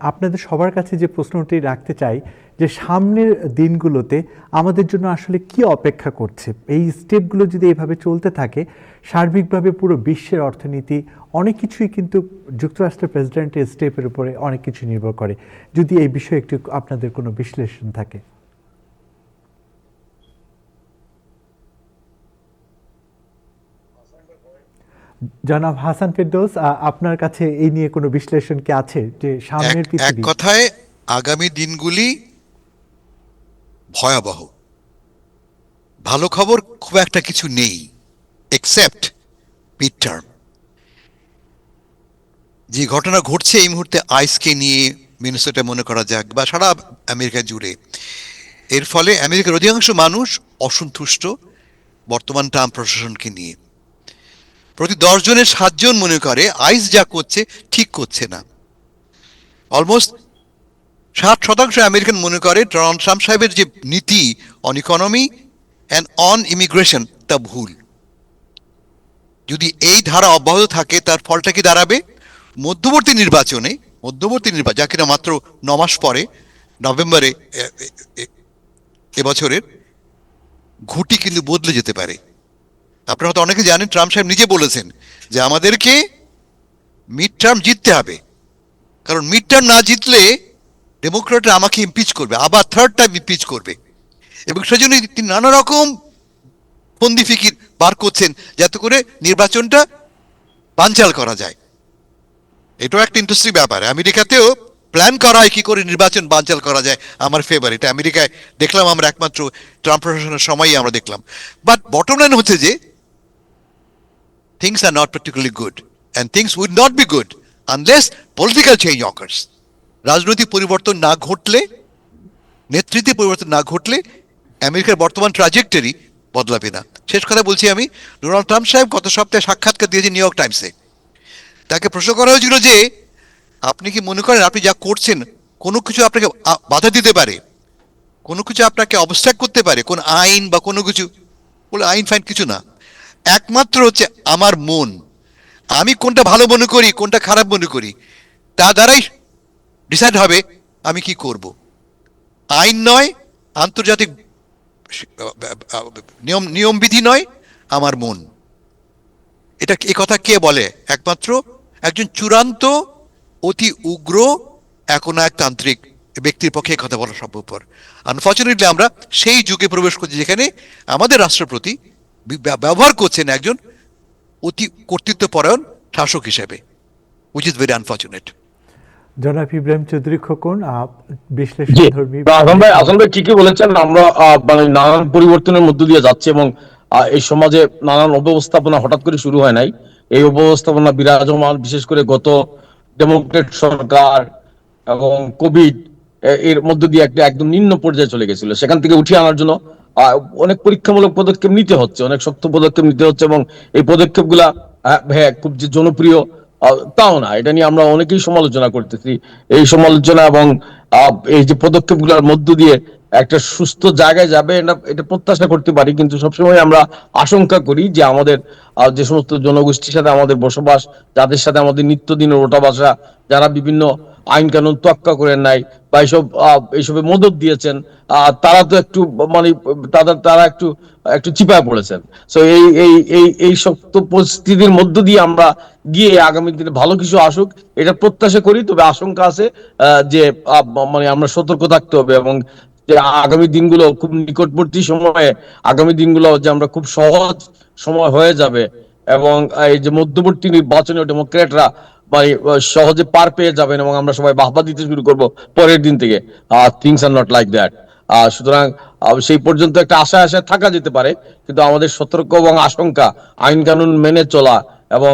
আপনাদের সবার কাছে যে প্রশ্নটি রাখতে চাই যে সামনের দিনগুলোতে আমাদের জন্য আসলে কি অপেক্ষা করছে। এই স্টেপগুলো যদি এভাবে চলতে থাকে, সার্বিকভাবে পুরো বিশ্বের অর্থনীতি অনেক কিছুই কিন্তু যুক্তরাষ্ট্রের প্রেসিডেন্টের স্টেপের উপরে অনেক কিছু নির্ভর করে। যদি এই বিষয়ে একটু আপনাদের কোনো বিশ্লেষণ থাকে। জনাব হাসান ফেরদৌস, আপনার কাছে এই নিয়ে কোনো বিশ্লেষণ কি আছে যে সামনের এক পৃথিবী? কথায় আগামী দিনগুলি ভয়াবহ। ভালো খবর খুব একটা কিছু নেই, এক্সেপ্ট মিড টার্ম। যে ঘটনা ঘটছে এই মুহূর্তে আইসকে নিয়ে মিনেসোটা মনে করা যাক বা সারা আমেরিকা জুড়ে, এর ফলে আমেরিকার অধিকাংশ মানুষ অসন্তুষ্ট বর্তমান ট্রাম্প প্রশাসনকে নিয়ে। প্রতি 10 জনের 7 জন মনে করে আইস যা করছে ঠিক করছে না। অলমোস্ট 60% আমেরিকান মনে করে ডোনাল্ড ট্রাম্প সাহেবের যে নীতি on economy and on immigration তা ভুল। যদি এই ধারা অব্যাহত থাকে তার ফলটা কি দাঁড়াবে? মধ্যবর্তী নির্বাচন যা কিনা মাত্র 9 মাস পরে নভেম্বরে এবছরের ঘুঁটি কিন্তু বদলে যেতে পারে। আপনারা হয়তো অনেকে জানেন ট্রাম্প সাহেব নিজে বলেছেন যে আমাদেরকে মিড টার্ম জিততে হবে, কারণ মিড টার্ম না জিতলে ডেমোক্রেটরা আমাকে ইমপিচ করবে, আবার থার্ড টাইম ইমপিচ করবে, এবং সেজন্য তিনি নানা রকম ফন্দি ফিকির বার করছেন যাতে করে নির্বাচনটা বানচাল করা যায়। এটাও একটা ইন্টারেস্টিং ব্যাপার। আমেরিকাতেও প্ল্যান করা হয় কি করে নির্বাচন বানচাল করা যায় আমার ফেভার। এটা আমেরিকায় দেখলাম আমরা, একমাত্র ট্রাম্প প্রশাসনের সময়ই আমরা দেখলাম। বাট বটম লাইন হচ্ছে যে things are not particularly good and things would not be good unless political change occurs. রাজনৈতিক পরিবর্তন না ঘটলে, নেতৃত্বে পরিবর্তন না ঘটলে আমেরিকার বর্তমান ট্রাজেক্টরি বদলাবে না। শেষ কথা বলছি আমি, ডোনাল্ড ট্রাম্প সাহেব গত সপ্তাহে সাক্ষাৎকার দিয়েছে নিউ ইয়র্ক টাইমসে। তাকে প্রশ্ন করা হয়েছিল যে আপনি কি মনে করেন আপনি যা করছেন কোনো কিছু আপনাকে বাধা দিতে পারে, কোনো কিছু আপনাকে অবস্ট্রাক্ট করতে পারে, কোন আইন বা কোনো কিছু? বলে আইন ফাইন কিছু না, একমাত্র হচ্ছে আমার মন, আমি কোনটা ভালো মনে করি কোনটা খারাপ মনে করি তা দ্বারাই ডিসাইড হবে আমি কি করব। আইন নয়, আন্তর্জাতিক নিয়মবিধি নয়, আমার মন। এটা এই কথা কে বলে? একমাত্র একজন চূড়ান্ত অতি উগ্র একনায়কতান্ত্রিক ব্যক্তির পক্ষে কথা বলা সম্ভবপর। আনফর্চুনেটলি আমরা সেই যুগে প্রবেশ করছি যেখানে আমাদের রাষ্ট্রপতি ব্যবহার করছেন একজন অতি কর্তৃত্বপরায়ণ শাসক হিসেবে, which is very unfortunate. জনাব ইব্রাহিম চৌধুরী খোকন, জি, বিশ্লেষণধর্মী। হাসান ভাই ঠিকই বলেছেন। আমরা মানে নানান পরিবর্তনের মধ্য দিয়ে যাচ্ছি এবং এই সমাজে নানান অব্যবস্থাপনা হঠাৎ করে শুরু হয় নাই। এই অব্যবস্থাপনা বিরাজমান, বিশেষ করে গত ডেমোক্রেট সরকার এবং কোভিড এর মধ্য দিয়ে একটা একদম নিম্ন পর্যায়ে চলে গেছিল। সেখান থেকে উঠিয়ে আনার জন্য অনেক পরীক্ষামূলক পদক্ষেপ নিতে হচ্ছে, অনেক শক্ত পদক্ষেপ নিতে হচ্ছে, এবং এই পদক্ষেপগুলা হ্যাঁ খুব যে জনপ্রিয় তাও না। এটা নিয়ে আমরা অনেকেই সমালোচনা করতেছি। এই সমালোচনা এবং এই যে পদক্ষেপগুলোর মধ্য দিয়ে একটা সুস্থ জায়গায় যাবে এটা প্রত্যাশা করতে পারি, কিন্তু সবসময় আমরা আশঙ্কা করি যে আমাদের যে সমস্ত জনগোষ্ঠীর সাথে আমাদের বসবাস, যাদের সাথে আমাদের নিত্যদিনের ওঠা বসা, যারা বিভিন্ন আইন কানুন তোয়াক্কা করেন নাই বা এইসবে মদত দিয়েছেন, তারা তো একটু মানে তারা একটু একটু চিপায় পড়েছেন। সো এই শক্ত পরিস্থিতির মধ্য দিয়ে আমরা গিয়ে আগামী দিনে ভালো কিছু আসুক এটা প্রত্যাশা করি। তবে আশঙ্কা আছে যে মানে আমরা সতর্ক থাকতে হবে, এবং যে আগামী দিনগুলো খুব নিকটবর্তী সময়ে আগামী দিনগুলো যে আমরা খুব সহজ সময় হয়ে যাবে, এবং এই যে মধ্যবর্তী নির্বাচনে ডেমোক্রেটরা মানে সহজে পার পেয়ে যাবেন এবং আমরা সবাই বাহবা দিতে শুরু করব পরের দিন থেকে। Things are not like that. সুতরাং সেই পর্যন্ত একটা আশা থাকা যেতে পারে, কিন্তু আমাদের সতর্ক এবং আশঙ্কা, আইন কানুন মেনে চলা, এবং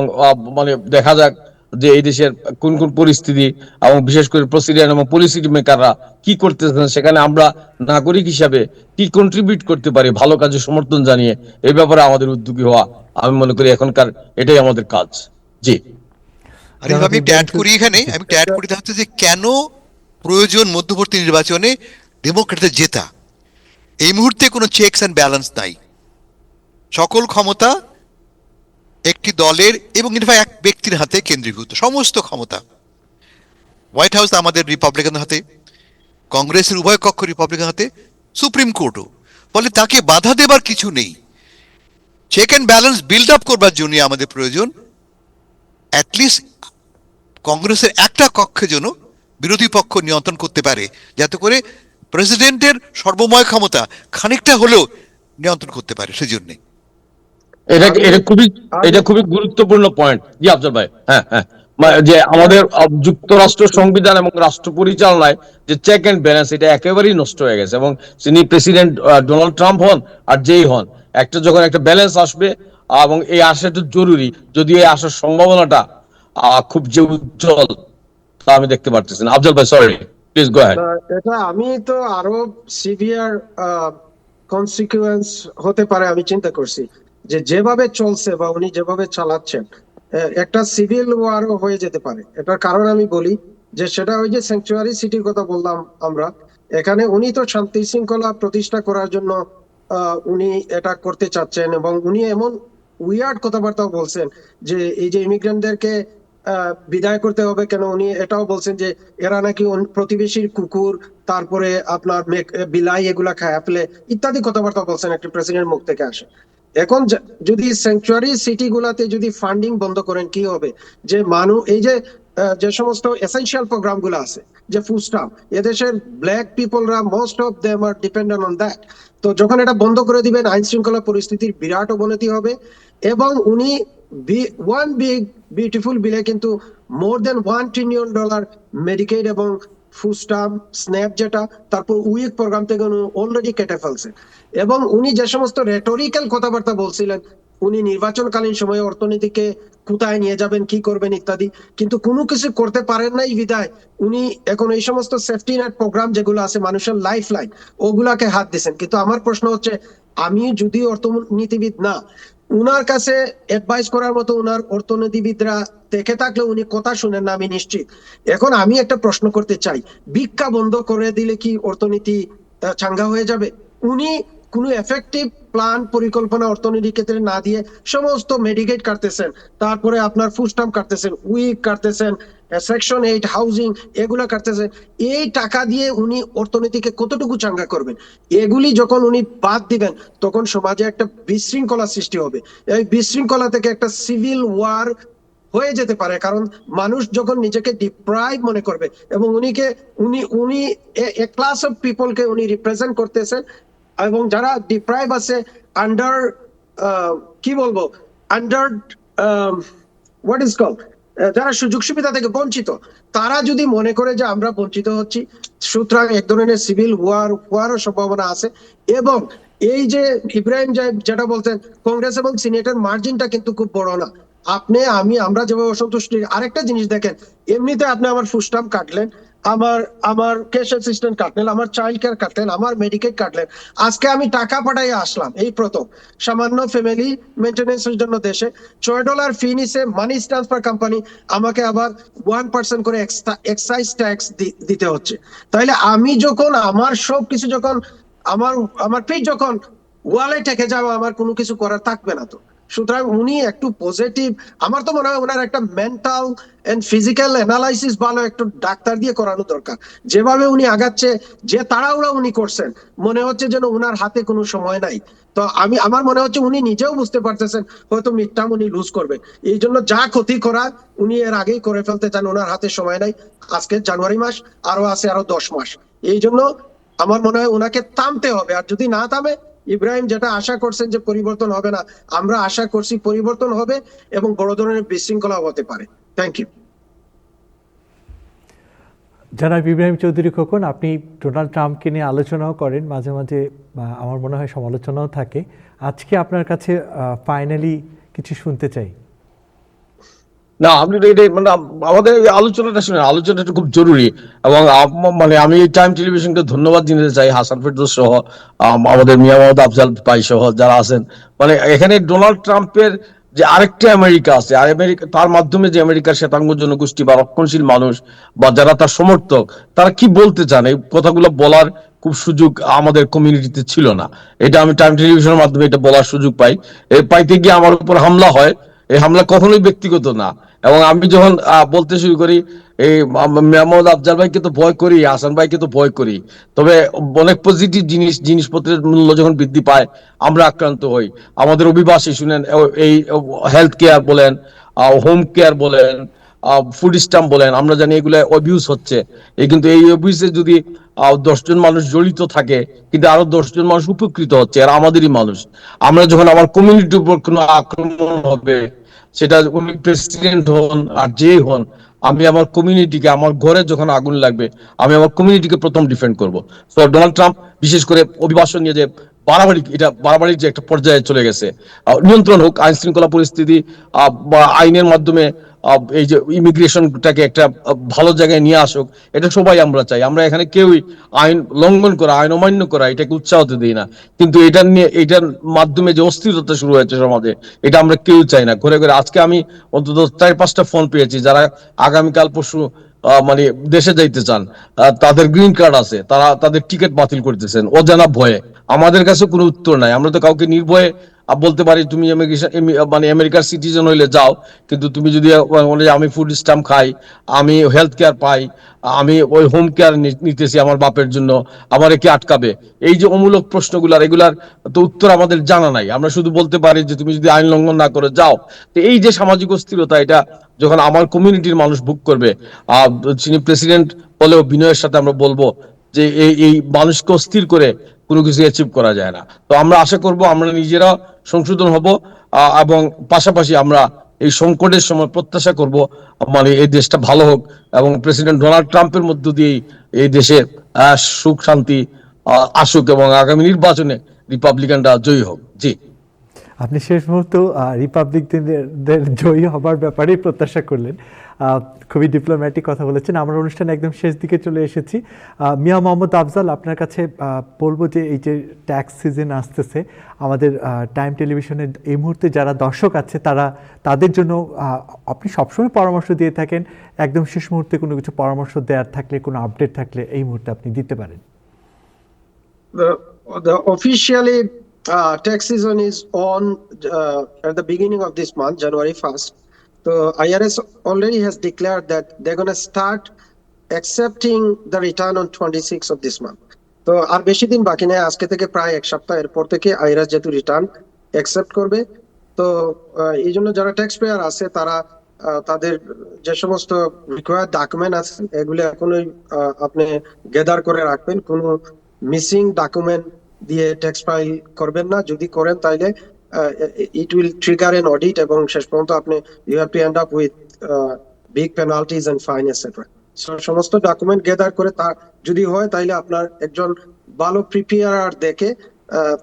মানে দেখা যাক যে এই দেশের কোন কোন পরিস্থিতি এবং বিশেষ করে প্রেসিডেন্ট এবং পলিসি মেকাররা কি করতেছেন, সেখানে আমরা নাগরিক হিসাবে কি কন্ট্রিবিউট করতে পারি ভালো কাজে সমর্থন জানিয়ে, এই ব্যাপারে আমাদের উদ্যোগী হওয়া আমি মনে করি এখনকার এটাই আমাদের কাজ। জি, আমি অ্যাড করি এখানে, আমি অ্যাড করি হচ্ছে যে কেন প্রয়োজন মধ্যবর্তী নির্বাচনে ডেমোক্রেটদের জেতা। এই মুহূর্তে কোনো চেকস অ্যান্ড ব্যালেন্স নাই, সকল ক্ষমতা একটি দলের এবং এক ব্যক্তির হাতে কেন্দ্রীভূত, সমস্ত ক্ষমতা। হোয়াইট হাউস আমাদের রিপাবলিকান হাতে, কংগ্রেসের উভয় কক্ষ রিপাবলিকান হাতে, সুপ্রিম কোর্টও। ফলে তাকে বাধা দেবার কিছু নেই। Check and balance build up করবার জন্য আমাদের প্রয়োজন অ্যাটলিস্ট কংগ্রেসের একটা কক্ষে যেন বিরোধী পক্ষ নিয়ন্ত্রণ করতে পারে, যাতে করে প্রেসিডেন্টের সর্বময় ক্ষমতা খানিকটা হলেও নিয়ন্ত্রণ করতে পারে। সেজন্যে এটা খুবই আমি- খুবই গুরুত্বপূর্ণ পয়েন্ট। জি আফজল ভাই, হ্যাঁ হ্যাঁ, যে আমাদের যুক্তরাষ্ট্র সংবিধান এবং রাষ্ট্র পরিচালনায় যে চেক এন্ড ব্যালেন্স, এটা একেবারেই নষ্ট হয়ে গেছে। এবং তিনি প্রেসিডেন্ট ডোনাল্ড ট্রাম্প হন আর যেই হন, যখন একটা ব্যালেন্স আসবে, এবং এই আসাটা জরুরি, যদিও এই আসার সম্ভাবনাটা খুব যে উজ্জ্বল তা আমি দেখতে পারতেছি না। আফজল ভাই, সরি, প্লিজ গো অ্যাহেড। এটা আমি তো আরো সিভিয়ার কনসিকুয়েন্স হতে পারে আমি চিন্তা করছি, যে যেভাবে চলছে বা উনি যেভাবে চালাচ্ছেন একটা সিভিল ওয়ারও হয়ে যেতে পারে। এটার কারণ আমি বলি, যে সেটা ওই যে স্যাংচুয়ারি সিটির কথা বললাম আমরা, এখানে উনি তো শান্তি শৃঙ্খলা প্রতিষ্ঠা করার জন্য উনি এটা করতে চাচ্ছেন, এবং উনি এমন উইয়ার্ড কথাবার্তাও বলছেন যে এই যে ইমিগ্রেন্টদেরকে বিদায় করতে হবে কেন, উনি এটাও বলছেন যে এরা নাকি প্রতিবেশীর কুকুর, তারপরে আপনার বিলাই এগুলা খায় ফেলে ইত্যাদি কথাবার্তা বলছেন, একটা প্রেসিডেন্ট মুখ থেকে আসে। এখন যদি স্যাংচুয়ারি সিটি গুলাতে যদি ফান্ডিং বন্ধ করেন কি হবে, যে মানুষ এই যে যে সমস্ত এসেনশিয়াল প্রোগ্রাম গুলো আছে, যে ফুড স্টাম্প, এদেশের ব্ল্যাক পিপলরা most of them are dependent on that. তো যখন এটা বন্ধ করে দিবেন, আইন শৃঙ্খলা পরিস্থিতির বিরাট অবনতি হবে। এবং উনি ওয়ান বিগ বিউটিফুল বিলে কিন্তু মোর দেন $1 trillion মেডিকেড এবং ফুড স্টাম্প, স্ন্যাপ যেটা, তারপর উইক প্রোগ্রাম থেকে অলরেডি কেটে ফেলছে। এবং উনি যে সমস্ত রেটরিক্যাল কথাবার্তা বলছিলেন, উনি নির্বাচনকালীন সময়ে অর্থনীতিকে কোথায় নিয়ে যাবেন, কি করবেন ইত্যাদি, কিন্তু কোনো কিছু করতে পারেন নাই বিদায় উনি এখন এই সমস্ত সেফটি নেট প্রোগ্রাম যেগুলো আছে, মানুষের লাইফ লাইন, ওগুলাকে হাত দিয়েছেন। কিন্তু আমার প্রশ্ন হচ্ছে, আমি যদি অর্থনীতিবিদ না, উনার কাছে অ্যাডভাইস করার মতো উনার অর্থনীতিবিদরা দেখে থাকলে উনি কথা শুনেন না, আমি নিশ্চিত। এখন আমি একটা প্রশ্ন করতে চাই, ভিক্ষা বন্ধ করে দিলে কি অর্থনীতি চাঙ্গা হয়ে যাবে? উনি কোনো এফেক্টিভ প্ল্যান পরিকল্পনা অর্থনীতি ক্ষেত্রে না দিয়ে সমস্ত মেডিকেট কাটতেছেন, তারপরে আপনার ফুড স্টাম্প কাটতেছেন, উইক কাটতেছেন, সেকশন 8 হাউজিং এগুলা কাটতেছেন। এই টাকা দিয়ে উনি অর্থনীতিকে কতটুকু চাঙ্গা করবেন? এগুলি যখন উনি বাদ দিবেন, তখন সমাজে একটা বিশৃঙ্খলা সৃষ্টি হবে। এই বিশৃঙ্খলা থেকে একটা সিভিল ওয়ার হয়ে যেতে পারে, কারণ মানুষ যখন নিজেকে ডিপ্রাইভ মনে করবে, এবং উনি ক্লাস অফ পিপলকে উনি রিপ্রেজেন্ট করতেছেন, এবং যারা ডিপ্রাইভ আছে, আন্ডার কি বলবো, আন্ডার হোয়াট ইজ কল, যারা সুযোগ সুবিধা থেকে বঞ্চিত, তারা যদি মনে করে যে আমরা বঞ্চিত হচ্ছি, সুতরাং এক ধরনের সিভিল হওয়ারও সম্ভাবনা আছে। এবং এই যে ইব্রাহিম যেটা বলতেন, কংগ্রেস এবং সিনেটের মার্জিনটা কিন্তু খুব বড় না। আমরা যেভাবে অসন্তুষ্ট, আরেকটা জিনিস দেখেন, এমনিতে আপনি আমার ফুড স্টাম্প কাটলেন, আমার ক্যাশ অ্যাসিস্ট্যান্ট কাটলেন, আমার চাইল্ড কেয়ার কাটলেন, আমার মেডিকেট কাটলেন, আজকে আমি টাকা পাঠাই আসলাম এই প্রথম সামান্য ফ্যামিলি মেনটেন্যান্সের জন্য দেশে, $6 ফি নিছে মানি ট্রান্সফার কোম্পানি, আমাকে আবার 1% করে এক্সাইজ ট্যাক্স দিতে হচ্ছে। তাইলে আমি যখন আমার সবকিছু যখন আমার ফি যখন ওয়ালে টেকে যাবে, আমার কোনো কিছু করার থাকবে না। তো সুতরাং উনি একটু পজিটিভ, আমার তো মনে হয় ওনার একটা মেন্টাল এন্ড ফিজিক্যাল অ্যানালাইসিস ভালো একটু ডাক্তার দিয়ে করানো দরকার। যেভাবে উনি আগাচ্ছে, যে তাড়াহুড়া উনি করছেন, মনে হচ্ছে যেন উনার হাতে কোনো সময় নাই। তো আমার মনে হচ্ছে উনি নিজেও বুঝতে পারতেছেন হয়তো মিড টার্ম উনি লুজ করবেন, এই জন্য যা ক্ষতি করার উনি এর আগেই করে ফেলতে চান, ওনার হাতে সময় নাই। আজকে জানুয়ারি মাস, আরো 10 মাস, এই জন্য আমার মনে হয় ওনাকে থামতে হবে। আর যদি না থামে, ইব্রাহিম যেটা আশা করছেন যে পরিবর্তন হবে না, আমরা আশা করছি পরিবর্তন হবে এবং বড় ধরনের বিশৃঙ্খলা হতে পারে। Thank you. জনাব ইব্রাহিম চৌধুরী খোকন, আপনি ডোনাল্ড ট্রাম্পকে নিয়ে আলোচনাও করেন মাঝে মাঝে, আমার মনে হয় সমালোচনাও থাকে। আজকে আপনার কাছে ফাইনালি কিছু শুনতে চাই। না, আপনি মানে আমাদের এই আলোচনাটা শুনে, আলোচনাটা খুব জরুরি। এবং মানে আমি টাইম টেলিভিশনকে ধন্যবাদ দিতে চাই, হাসান ফেরদৌস সহ, আমাদের মিয়া মোহাম্মদ আফজাল ভাই সহ যারা আছেন। মানে এখানে ডোনাল্ড ট্রাম্পের যে আরেকটা আমেরিকা আছে, আর আমেরিকা, তার মাধ্যমে যে আমেরিকার শ্বেতাঙ্গ জনগোষ্ঠী বা রক্ষণশীল মানুষ বা যারা তার সমর্থক, তারা কি বলতে চান, এই কথাগুলো বলার খুব সুযোগ আমাদের কমিউনিটিতে ছিল না। এটা আমি টাইম টেলিভিশনের মাধ্যমে এটা বলার সুযোগ পাই। পাইতে গিয়ে আমার উপর হামলা হয়। এই হামলা কখনোই ব্যক্তিগত না। এবং আমি যখন বলতে শুরু করি, এই মোহাম্মদ আফজাল ভাইকে তো ভয় করি, হাসান ভাইকে তো ভয় করি, তবে অনেক পজিটিভ জিনিসপত্রের মূল্য যখন বৃদ্ধি পায়, আমরা আক্রান্ত হই। আমাদের অভিবাসী শুনেন, এই হেলথ কেয়ার বলেন, হোম কেয়ার বলেন, ফুড স্ট্যাম্প বলেন, আমরা জানি এগুলো অবিউজ হচ্ছে। কিন্তু এই অবিউজে যদি 10 জন মানুষ জড়িত থাকে, কিন্তু আরো 10 জন মানুষ উপকৃত হচ্ছে, আর আমাদেরই মানুষ। আমরা যখন আমার কমিউনিটির উপর কোনো আক্রমণ হবে, সেটা উনি প্রেসিডেন্ট হন আর যেই হন, আমি আমার কমিউনিটিকে, আমার ঘরে যখন আগুন লাগবে, আমি আমার কমিউনিটিকে প্রথম ডিফেন্ড করব। তো ডোনাল্ড ট্রাম্প বিশেষ করে অভিবাসন নিয়ে যে বাড়াবাড়ি, এটা বাড়াবাড়ির যে একটা পর্যায়ে চলে গেছে, নিয়ন্ত্রণ হোক, আইন শৃঙ্খলা পরিস্থিতি বা আইনের মাধ্যমে এই যে ইমিগ্রেশনটাকে একটা ভালো জায়গায় নিয়ে আসুক, এটা সবাই আমরা চাই। আমরা এখানে কেউই আইন লঙ্ঘন করা, আইন অমান্য করা, এটাকে উৎসাহ দিই না। কিন্তু এটা নিয়ে, এটার মাধ্যমে যে অস্থিরতা শুরু হয়েছে সমাজে, এটা আমরা কেউ চাই না। ঘুরে ঘুরে আজকে আমি অন্তত 4-5টা ফোন পেয়েছি যারা আগামীকাল পরশু মানে দেশে যাইতে চান, তাদের গ্রিন কার্ড আছে, তারা তাদের টিকিট বাতিল করতেছেন অজানা ভয়ে। আমাদের কাছে কোনো উত্তর নাই। আমরা তো কাউকে নির্ভয়ে বলতে পারি তুমি মানে আমেরিকার সিটিজেন হইলে যাও, কিন্তু তুমি যদি বলে আমি ফুড স্ট্যাম্প খাই, আমি হেলথ কেয়ার পাই, আমি ওই হোম কেয়ার নিতেছি আমার বাপের জন্য, আমার কি আটকাবে? এই যে অমূলক প্রশ্নগুলার, এগুলার তো উত্তর আমাদের জানা নাই। আমরা শুধু বলতে পারি যে তুমি যদি আইন লঙ্ঘন না করে যাও। তো এই যে সামাজিক অস্থিরতা, এটা যখন আমার কমিউনিটির মানুষ ভোগ করবে, তিনি প্রেসিডেন্ট হলেও বিনয়ের সাথে আমরা বলবো যে এই মানুষকে অস্থির করে কোনো কিছু অ্যাচিভ করা যায় না। তো আমরা আশা করব আমরা নিজেরা সংশোধন হব, এবং পাশাপাশি আমরা এই সংকটের সময় প্রত্যাশা করব মানে এই দেশটা ভালো হোক, এবং প্রেসিডেন্ট ডোনাল্ড ট্রাম্পের মধ্য দিয়ে এই দেশে সুখ শান্তি আসুক, এবং আগামী নির্বাচনে রিপাবলিকানরা জয়ী হোক। জি, আপনি শেষ মুহূর্ত রিপাবলিকদের জয়ী হবার ব্যাপারেই প্রত্যাশা করলেন। খুবই ডিপ্লোম্যাটিক কথা বলেছেন। আমরা অনুষ্ঠান একদম শেষ দিকে চলে এসেছি। মিয়া মোহাম্মদ আফজাল, আপনার কাছে বলবো যে এই যে ট্যাক্স সিজন আসতেছে, আমাদের টাইম টেলিভিশনের এই মুহূর্তে যারা দর্শক আছে তাদের জন্য আপনি সবসময় পরামর্শ দিয়ে থাকেন, একদম শেষ মুহূর্তে কোনো কিছু পরামর্শ দেওয়ার থাকলে, কোনো আপডেট থাকলে এই মুহূর্তে আপনি দিতে পারেন। The officially tax season is on at the beginning of this month, January 1st. So IRS already has declared that they're going to start accepting the return on 26th of this month. তো আর বেশি দিন বাকি নেই, আজকে থেকে প্রায় এক সপ্তাহ এরপর থেকে আইআরএস যেহেতু রিটার্ন অ্যাকসেপ্ট করবে। তো এই জন্য যারা ট্যাক্স পেয়ার আছে তারা তাদের যে সমস্ত রিকোয়ার্ড ডকুমেন্ট আছে এগুলো এখনই আপনি গেদার করে রাখবেন। কোনো মিসিং ডকুমেন্ট দিয়ে ট্যাক্স ফাইল করবেন না। যদি করেন তাহলে it will trigger an audit, এবং শেষ পর্যন্ত আপনি you have to end up with big penalties and fine etc. So সমস্ত ডকুমেন্ট গেদার করে তা যদি হয় তাহলে আপনার একজন ভালো প্রিপেয়ারার দেখে,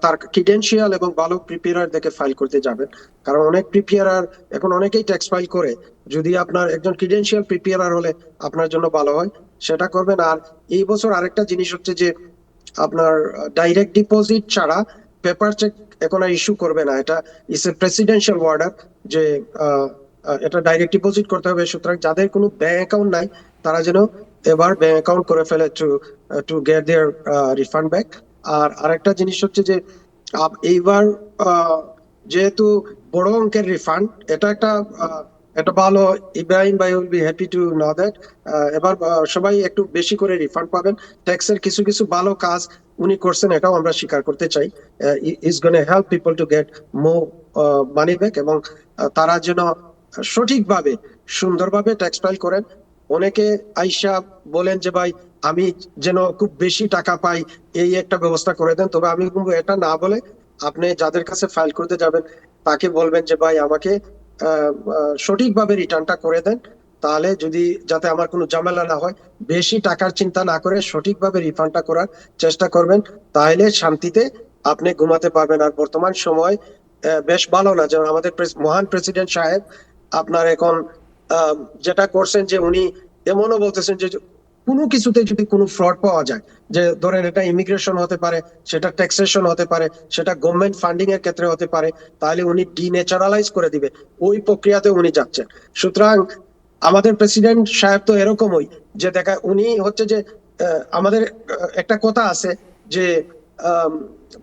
তার ক্রিডেন্সিয়াল এবং ভালো প্রিপেয়ারার দেখে ফাইল করতে যাবেন। কারণ অনেক প্রিপেয়ারার এখন অনেকেই ট্যাক্স ফাইল করে, যদি আপনার একজন ক্রিডেন্সিয়াল প্রিপেয়ারার হলে আপনার জন্য ভালো হয়, সেটা করবেন। আর এই বছর আরেকটা জিনিস হচ্ছে যে আপনার ডাইরেক্ট ডিপোজিট ছাড়া পেপার চেক এখন আর ইস্যু করবে না। এটা ইস এ প্রেসিডেন্সিয়াল অর্ডার যে এটা ডাইরেক্ট ডিপোজিট করতে হবে। সুতরাং যাদের কোনো ব্যাংক অ্যাকাউন্ট নাই তারা যেন এবার ব্যাংক অ্যাকাউন্ট করে ফেলে to get their refund back. আর আরেকটা জিনিস হচ্ছে যে এইবার যেহেতু বড় অঙ্কের রিফান্ড, এটা একটা ভালো, ইব্রাহিম ভাই will be happy to know that এবার সবাই একটু বেশি করে রিফান্ড পাবেন। ট্যাক্সের কিছু কিছু ভালো কাজ উনি করছেন, এটাও আমরা স্বীকার করতে চাই। Is gonna help people to get more money back, এবং তারা যেন সঠিকভাবে সুন্দরভাবে ট্যাক্স ফাইল করেন। অনেকে আইসা বলেন যে ভাই আমি যেন খুব বেশি টাকা পাই, এই একটা ব্যবস্থা করে দেন। তবে আমি বলবো এটা না বলে আপনি যাদের কাছে ফাইল করতে যাবেন তাকে বলবেন যে ভাই আমাকে সঠিকভাবে রিটার্নটা করে দেন, তাহলে যদি যাতে আমার কোনো ঝামেলা না হয়, বেশি টাকার চিন্তা না করে সঠিকভাবে রিফান্ডটা করার চেষ্টা করবেন, তাহলে শান্তিতে আপনি ঘুমাতে পারবেন। আর বর্তমান সময় বেশ ভালো না, যেমন আমাদের মহান প্রেসিডেন্ট সাহেব আপনার এখন যেটা করছেন যে উনি এমনও বলতেছেন যে কোনো কিছুতে যদি কোনো ফ্রড পাওয়া যায়, যে ধরেন এটা ইমিগ্রেশন হতে পারে, সেটা ট্যাক্সেশন হতে পারে, সেটা গভর্নমেন্ট ফান্ডিং এর ক্ষেত্রে হতে পারে, তাহলে উনি ডিনেচারালাইজ করে দিবে, ওই প্রক্রিয়াতে উনি যাচ্ছেন। সুতরাং আমাদের প্রেসিডেন্ট সাহেব তো এরকমই, যে দেখা উনি হচ্ছে যে আমাদের একটা কথা আছে যে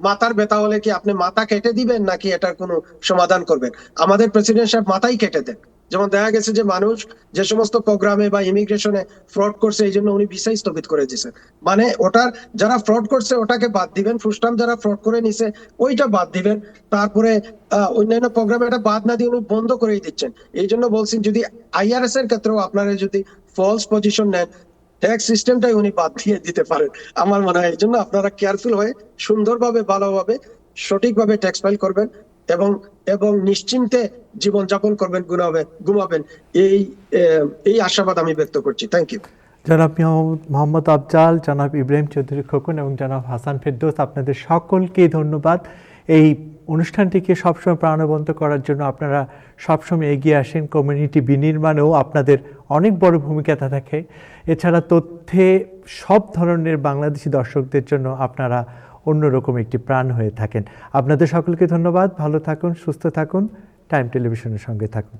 মাথার ব্যথা হলে কি আপনি মাথা কেটে দিবেন নাকি এটার কোনো সমাধান করবেন? আমাদের প্রেসিডেন্ট সাহেব মাথাই কেটে দেন, যেমন দেখা গেছে যে মানুষ যে সমস্ত প্রোগ্রামে বা ইমিগ্রেশনে ফ্রড করছে এই জন্য উনি ভিসাই স্থগিত করে দিয়েছেন। মানে ওটার যারা ফ্রড করছে ওটাকে বাদ দিবেন, ফুস্টাম যারা ফ্রড করে নিছে ওইটা বাদ দিবেন, তারপরে অন্যান্য প্রোগ্রামে এটা বাদ না দিয়ে উনি বন্ধ করেই দিচ্ছেন। এই জন্য বলছি যদি আইআরএস এর ক্ষেত্রেও আপনারা যদি ফলস পজিশন নেন, ট্যাক্স সিস্টেমটাই উনি বাদ দিয়ে দিতে পারেন আমার মনে হয়। এই জন্য আপনারা কেয়ারফুল হয়ে সুন্দরভাবে ভালোভাবে সঠিকভাবে ট্যাক্স ফাইল করবেন এবং এবং নিশ্চিন্তে জীবনযাপন করবেন, ঘুমাবেন এই আশাবাদ আমি ব্যক্ত করছি। Thank you. জনাব মোহাম্মদ আফজাল, জনাব ইব্রাহিম চৌধুরী খোকন এবং জনাব হাসান ফেরদৌস, আপনাদের সকলকে ধন্যবাদ। এই অনুষ্ঠানটিকে সবসময় প্রাণবন্ত করার জন্য আপনারা সবসময় এগিয়ে আসেন। কমিউনিটি বিনির্মাণেও আপনাদের অনেক বড় ভূমিকা থাকে। এছাড়া তথ্যে সব ধরনের বাংলাদেশি দর্শকদের জন্য আপনারা অন্যরকম একটি প্রাণ হয়ে থাকেন। আপনাদের সকলকে ধন্যবাদ। ভালো থাকুন, সুস্থ থাকুন, টাইম টেলিভিশনের সঙ্গে থাকুন।